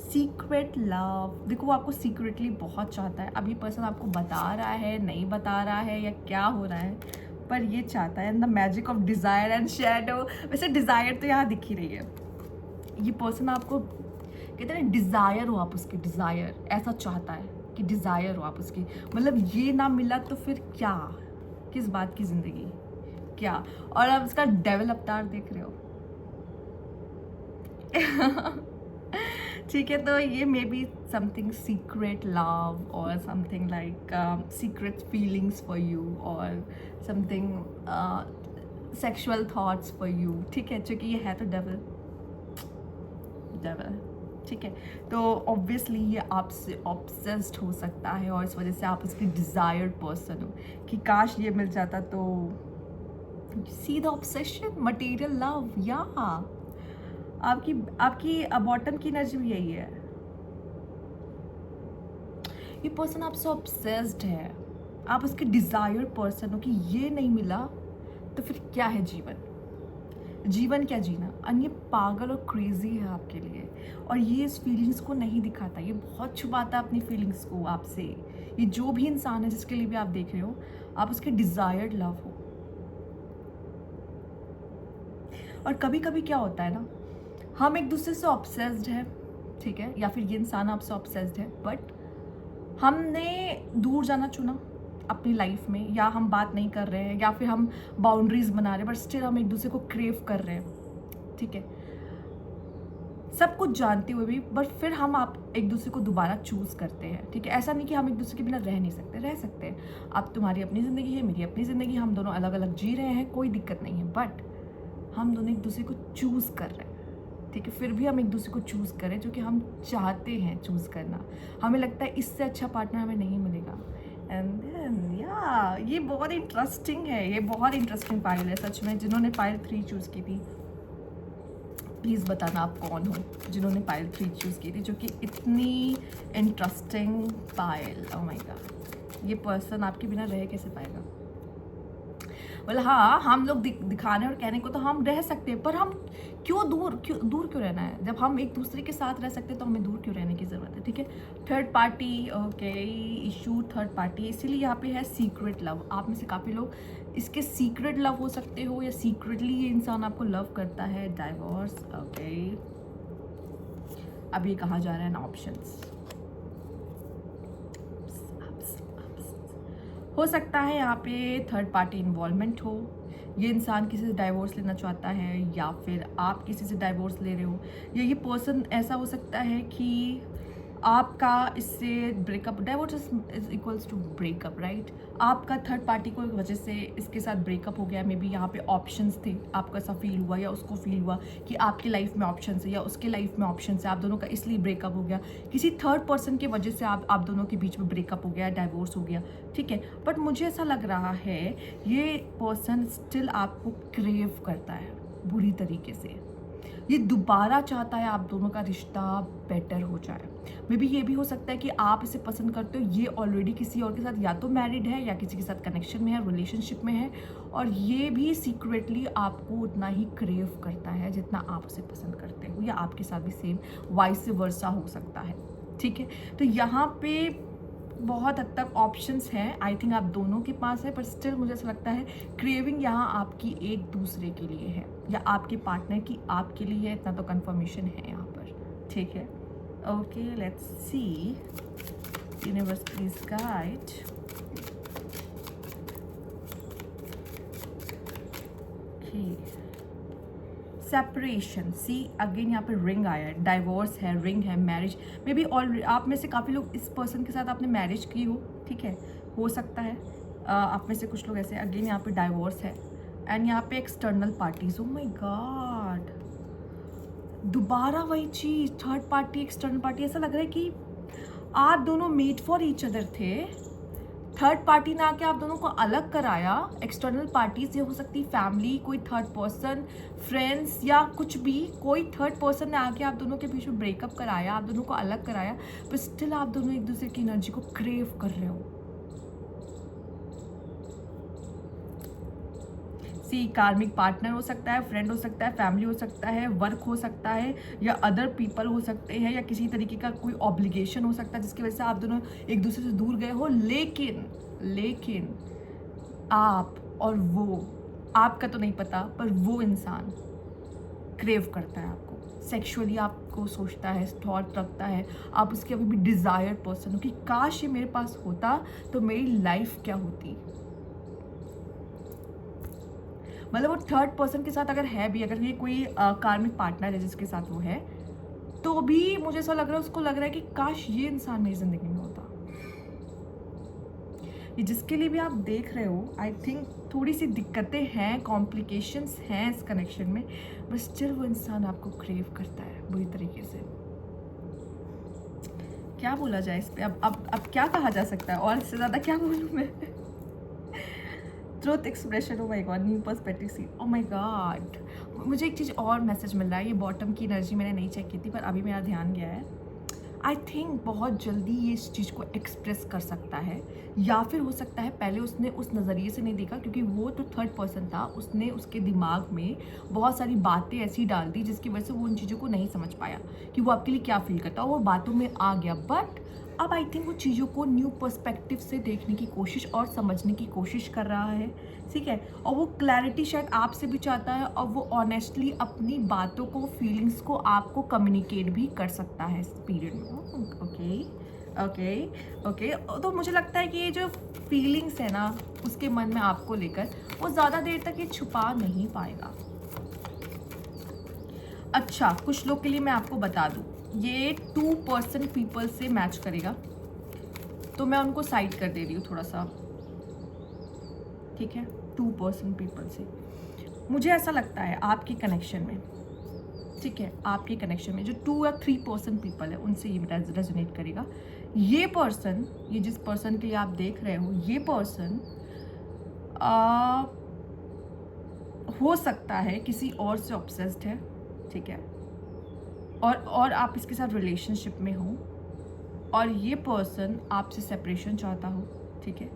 सीक्रेट लव, देखो वो आपको सीक्रेटली बहुत चाहता है. अब ये पर्सन आपको बता रहा है, नहीं बता रहा है, या क्या हो रहा है, पर ये चाहता है. And the magic of desire and shadow. वैसे डिज़ायर तो यहाँ दिख ही रही है. ये पर्सन आपको कहते हैं डिज़ायर हो आप उसकी, डिज़ायर ऐसा चाहता है कि डिज़ायर हो आप उसकी. मतलब ये ना मिला तो फिर क्या, किस बात की ज़िंदगी, क्या. और आप उसका डेविल अवतार देख रहे हो. ठीक है. तो ये may be something secret love और something like secret feelings for you और something sexual thoughts for you, ठीक है. क्योंकि ये है तो डेविल. ठीक है। तो ऑब्वियसली ये आपसे ऑब्सेस्ड हो सकता है और इस वजह से आप उसकी डिज़ायर्ड पर्सन हो कि काश ये मिल जाता। तो see the obsession, material love, या आपकी आपकी बॉटम की एनर्जी भी यही है। ये पर्सन आपसे ऑब्सेस्ड है, आप उसके डिज़ायर्ड पर्सन हो कि ये नहीं मिला तो फिर क्या है जीवन, जीवन क्या जीना। और ये पागल और क्रेजी है आपके लिए, और ये इस फीलिंग्स को नहीं दिखाता, ये बहुत छुपाता है अपनी फीलिंग्स को आपसे। ये जो भी इंसान है जिसके लिए भी आप देख रहे हो, आप उसके डिज़ायर्ड लव हो। और कभी कभी क्या होता है ना, हम एक दूसरे से ऑब्सेस्ड है, ठीक है, या फिर ये इंसान आपसे ऑब्सेस्ड है, बट हमने दूर जाना चुना अपनी लाइफ में, या हम बात नहीं कर रहे हैं, या फिर हम बाउंड्रीज बना रहे हैं, बट स्टिल हम एक दूसरे को क्रेव कर रहे हैं, ठीक है, सब कुछ जानते हुए भी। बट फिर हम आप एक दूसरे को दोबारा चूज़ करते हैं, ठीक है। ऐसा नहीं कि हम एक दूसरे के बिना रह नहीं सकते, रह सकते हैं। अब तुम्हारी अपनी ज़िंदगी है, मेरी अपनी ज़िंदगी, हम दोनों अलग अलग जी रहे हैं, कोई दिक्कत नहीं है, बट हम दोनों एक दूसरे को चूज़ कर रहे हैं, ठीक है। फिर भी हम एक दूसरे को चूज़ करें जो कि हम चाहते हैं चूज़ करना। हमें लगता है इससे अच्छा पार्टनर हमें नहीं मिलेगा, एंड देन या ये बहुत इंटरेस्टिंग है, ये बहुत इंटरेस्टिंग फाइल है सच में। जिन्होंने फाइल 3 चूज़ की थी, प्लीज़ बताना आप कौन हो जिन्होंने फाइल 3 चूज़ की थी, जो कि इतनी interesting file. Oh my God, ये पर्सन आपके बिना रह कैसे पाएगा। बोला हाँ, हम लोग दिखाने और कहने को तो हम रह सकते हैं, पर हम क्यों दूर क्यों रहना है। जब हम एक दूसरे के साथ रह सकते हैं तो हमें दूर क्यों रहने की ज़रूरत है, ठीक है। Third party, okay, issue third party, इसीलिए यहाँ पे है सीक्रेट लव। आप में से काफ़ी लोग इसके सीक्रेट लव हो सकते हो, या सीक्रेटली ये इंसान आपको लव करता है। डाइवोर्स, ओके, अब ये कहा जा रहा है ना ऑप्शंस। हो सकता है यहाँ पे थर्ड पार्टी इन्वॉल्वमेंट हो, ये इंसान किसी से डाइवोर्स लेना चाहता है, या फिर आप किसी से डाइवोर्स ले रहे हो, या ये पर्सन ऐसा हो सकता है कि आपका इससे breakup, divorce is equals to breakup, right. आपका थर्ड पार्टी को वजह से इसके साथ ब्रेकअप हो गया। मे बी यहाँ पे ऑप्शंस थे, आपको ऐसा फील हुआ या उसको फील हुआ कि आपकी लाइफ में ऑप्शंस है या उसके लाइफ में ऑप्शंस है, आप दोनों का इसलिए ब्रेकअप हो गया। किसी थर्ड पर्सन की वजह से आप दोनों के बीच में ब्रेकअप हो गया, डाइवोर्स हो गया, ठीक है। बट मुझे ऐसा लग रहा है ये पर्सन स्टिल आपको क्रेव करता है बुरी तरीके से, ये दोबारा चाहता है आप दोनों का रिश्ता बेटर हो जाए। मे बी ये भी हो सकता है कि आप इसे पसंद करते हो, ये ऑलरेडी किसी और के साथ या तो मैरिड है या किसी के साथ कनेक्शन में है, रिलेशनशिप में है, और ये भी सीक्रेटली आपको उतना ही क्रेव करता है जितना आप उसे पसंद करते हो, या आपके साथ भी सेम वाइस वर्सा हो सकता है, ठीक है। तो यहाँ पे बहुत हद तक ऑप्शंस हैं, आई थिंक आप दोनों के पास है, पर स्टिल मुझे ऐसा लगता है क्रेविंग यहाँ आपकी एक दूसरे के लिए है, या आपके पार्टनर की आपके लिए है, इतना तो कंफर्मेशन है यहाँ पर, ठीक है। Okay, let's see, universe please guide. Separation, see again यहाँ पे रिंग आया है, डाइवोर्स है, रिंग है, मैरिज। मे बी ऑलरेडी आप में से काफ़ी लोग इस पर्सन के साथ आपने मैरिज की हो, ठीक है, हो सकता है आप में से कुछ लोग ऐसे। अगेन यहाँ पे डाइवोर्स है, एंड यहाँ पे external parties. Oh my God, दोबारा वही चीज़, थर्ड पार्टी, एक्सटर्नल पार्टी। ऐसा लग रहा है कि आप दोनों मेड फॉर ईच अदर थे, थर्ड पार्टी ने आके आप दोनों को अलग कराया। एक्सटर्नल पार्टीज ये हो सकती फैमिली, कोई थर्ड पर्सन, फ्रेंड्स, या कुछ भी, कोई थर्ड पर्सन ने आके आप दोनों के बीच में ब्रेकअप कराया, आप दोनों को अलग कराया, पर स्टिल आप दोनों एक दूसरे की एनर्जी को क्रेव कर रहे हो। सी कार्मिक पार्टनर हो सकता है, फ्रेंड हो सकता है, फैमिली हो सकता है, वर्क हो सकता है, या अदर पीपल हो सकते हैं, या किसी तरीके का कोई ऑब्लिगेशन हो सकता है जिसकी वजह से आप दोनों एक दूसरे से दूर गए हो। लेकिन आप और वो, आपका तो नहीं पता, पर वो इंसान क्रेव करता है आपको, सेक्सुअली आपको सोचता है, थॉट रखता है, आप उसके अभी भी डिज़ायर्ड पर्सन हो कि काश ये मेरे पास होता तो मेरी लाइफ क्या होती। मतलब वो थर्ड पर्सन के साथ अगर है भी, अगर ये कोई कार्मिक पार्टनर है जिसके साथ वो है, तो भी मुझे ऐसा लग रहा है, उसको लग रहा है कि काश ये इंसान मेरी ज़िंदगी में होता। ये जिसके लिए भी आप देख रहे हो, आई थिंक थोड़ी सी दिक्कतें हैं, कॉम्प्लिकेशंस हैं इस कनेक्शन में, बट स्टिल वो इंसान आपको क्रेव करता है बुरी तरीके से। क्या बोला जाए इस पे, अब क्या कहा जा सकता है, और इससे ज़्यादा क्या बोलूँ मैं। Truth expression, oh my god, new perspective see, oh my god. मुझे एक चीज़ और मैसेज मिल रहा है, ये बॉटम की एनर्जी मैंने नहीं चेक की थी पर अभी मेरा ध्यान गया है। आई थिंक बहुत जल्दी ये इस चीज़ को एक्सप्रेस कर सकता है, या फिर हो सकता है पहले उसने उस नज़रिए से नहीं देखा, क्योंकि वो तो थर्ड पर्सन था, उसने उसके दिमाग में बहुत सारी बातें ऐसी डाल दी जिसकी वजह से वो उन चीज़ों को नहीं समझ पाया कि वो आपके लिए क्या फील करता है, और वो बातों में आ गया। बट अब आई थिंक वो चीज़ों को न्यू पर्सपेक्टिव से देखने की कोशिश और समझने की कोशिश कर रहा है, ठीक है। और वो क्लैरिटी शायद आपसे भी चाहता है, और वो ऑनेस्टली अपनी बातों को, फीलिंग्स को आपको कम्युनिकेट भी कर सकता है इस पीरियड में। Okay okay okay. तो मुझे लगता है कि ये जो फीलिंग्स है ना उसके मन में आपको लेकर, वो ज़्यादा देर तक ये छुपा नहीं पाएगा। अच्छा, कुछ लोग के लिए मैं आपको बता दूँ, ये 2% पीपल से मैच करेगा, तो मैं उनको साइड कर दे रही हूँ थोड़ा सा, ठीक है। 2% पीपल से मुझे ऐसा लगता है आपके कनेक्शन में, ठीक है, आपके कनेक्शन में जो 2 या 3% पीपल है उनसे ये रेजोनेट करेगा। ये पर्सन, ये जिस पर्सन के लिए आप देख रहे हो, ये पर्सन हो सकता है किसी और से ऑब्सेस्ड है, ठीक है, और आप इसके साथ रिलेशनशिप में हो, और ये पर्सन आपसे सेपरेशन चाहता हो, ठीक है,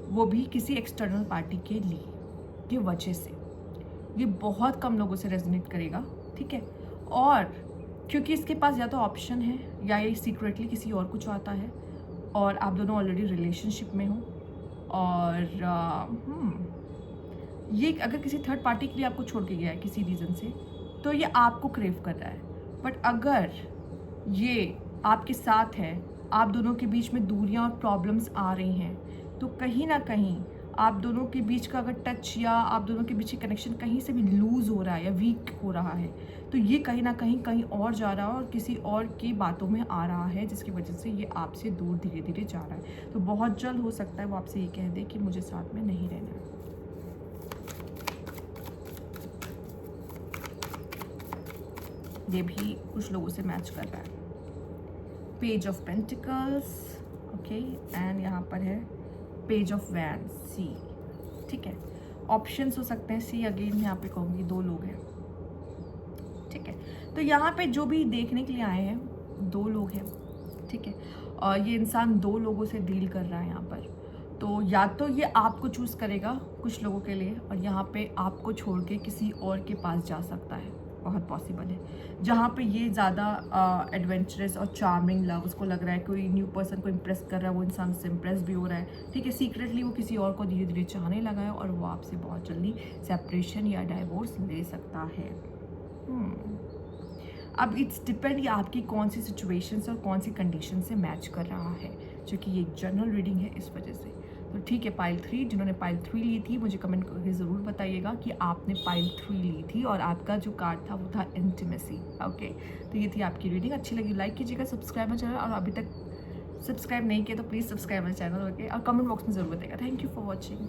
वो भी किसी एक्सटर्नल पार्टी के लिए की वजह से। ये बहुत कम लोगों से रेजोनेट करेगा, ठीक है। और क्योंकि इसके पास या तो ऑप्शन है, या ये सीक्रेटली किसी और को चाहता है, और आप दोनों ऑलरेडी रिलेशनशिप में हो, और ये अगर किसी थर्ड पार्टी के लिए आपको छोड़ के गया है किसी रीज़न से, तो ये आपको क्रेव कर रहा है। बट अगर ये आपके साथ है, आप दोनों के बीच में दूरियां और प्रॉब्लम्स आ रही हैं, तो कहीं ना कहीं आप दोनों के बीच का अगर टच या आप दोनों के बीच का कनेक्शन कहीं से भी लूज़ हो रहा है या वीक हो रहा है, तो ये कहीं ना कहीं और जा रहा है और किसी और की बातों में आ रहा है, जिसकी वजह से ये आपसे दूर धीरे धीरे जा रहा है। तो बहुत जल्द हो सकता है वो आपसे ये कह दे कि मुझे साथ में नहीं रहना है। ये भी कुछ लोगों से मैच कर रहा है। Page of pentacles, okay, and यहाँ पर है पेज ऑफ वैंड, सी, ठीक है। ऑप्शंस हो सकते हैं, सी अगेन यहाँ पे कहूँगी 2 लोग हैं, ठीक है। तो यहाँ पे जो भी देखने के लिए आए हैं 2 लोग हैं, ठीक है, और ये इंसान 2 लोगों से डील कर रहा है यहाँ पर। तो या तो ये आपको चूज़ करेगा कुछ लोगों के लिए, और यहाँ पे आपको छोड़ के किसी और के पास जा सकता है, बहुत पॉसिबल है। जहाँ पे ये ज़्यादा एडवेंचरस और चार्मिंग लव, उसको लग रहा है कोई न्यू पर्सन को इम्प्रेस कर रहा है, वो इंसान से इम्प्रेस भी हो रहा है, ठीक है। सीक्रेटली वो किसी और को धीरे धीरे चाहने लगा है, और वो आपसे बहुत जल्दी सेपरेशन या डाइवोर्स ले सकता है। अब इट्स डिपेंड ये आपकी कौन सी सिचुएशंस और कौन सी कंडीशन से मैच कर रहा है, क्योंकि ये एक जनरल रीडिंग है इस वजह से। तो ठीक है, पाइल 3, जिन्होंने पाइल 3 ली थी मुझे कमेंट करके ज़रूर बताइएगा कि आपने पाइल 3 ली थी, और आपका जो कार्ड था वो था इंटीमेसी। ओके, तो ये थी आपकी रीडिंग। अच्छी लगी लाइक कीजिएगा, सब्सक्राइब माय चैनल, और अभी तक सब्सक्राइब नहीं किया तो please subscribe my channel, okay, और कमेंट बॉक्स में ज़रूर बताइएगा। Thank you for watching.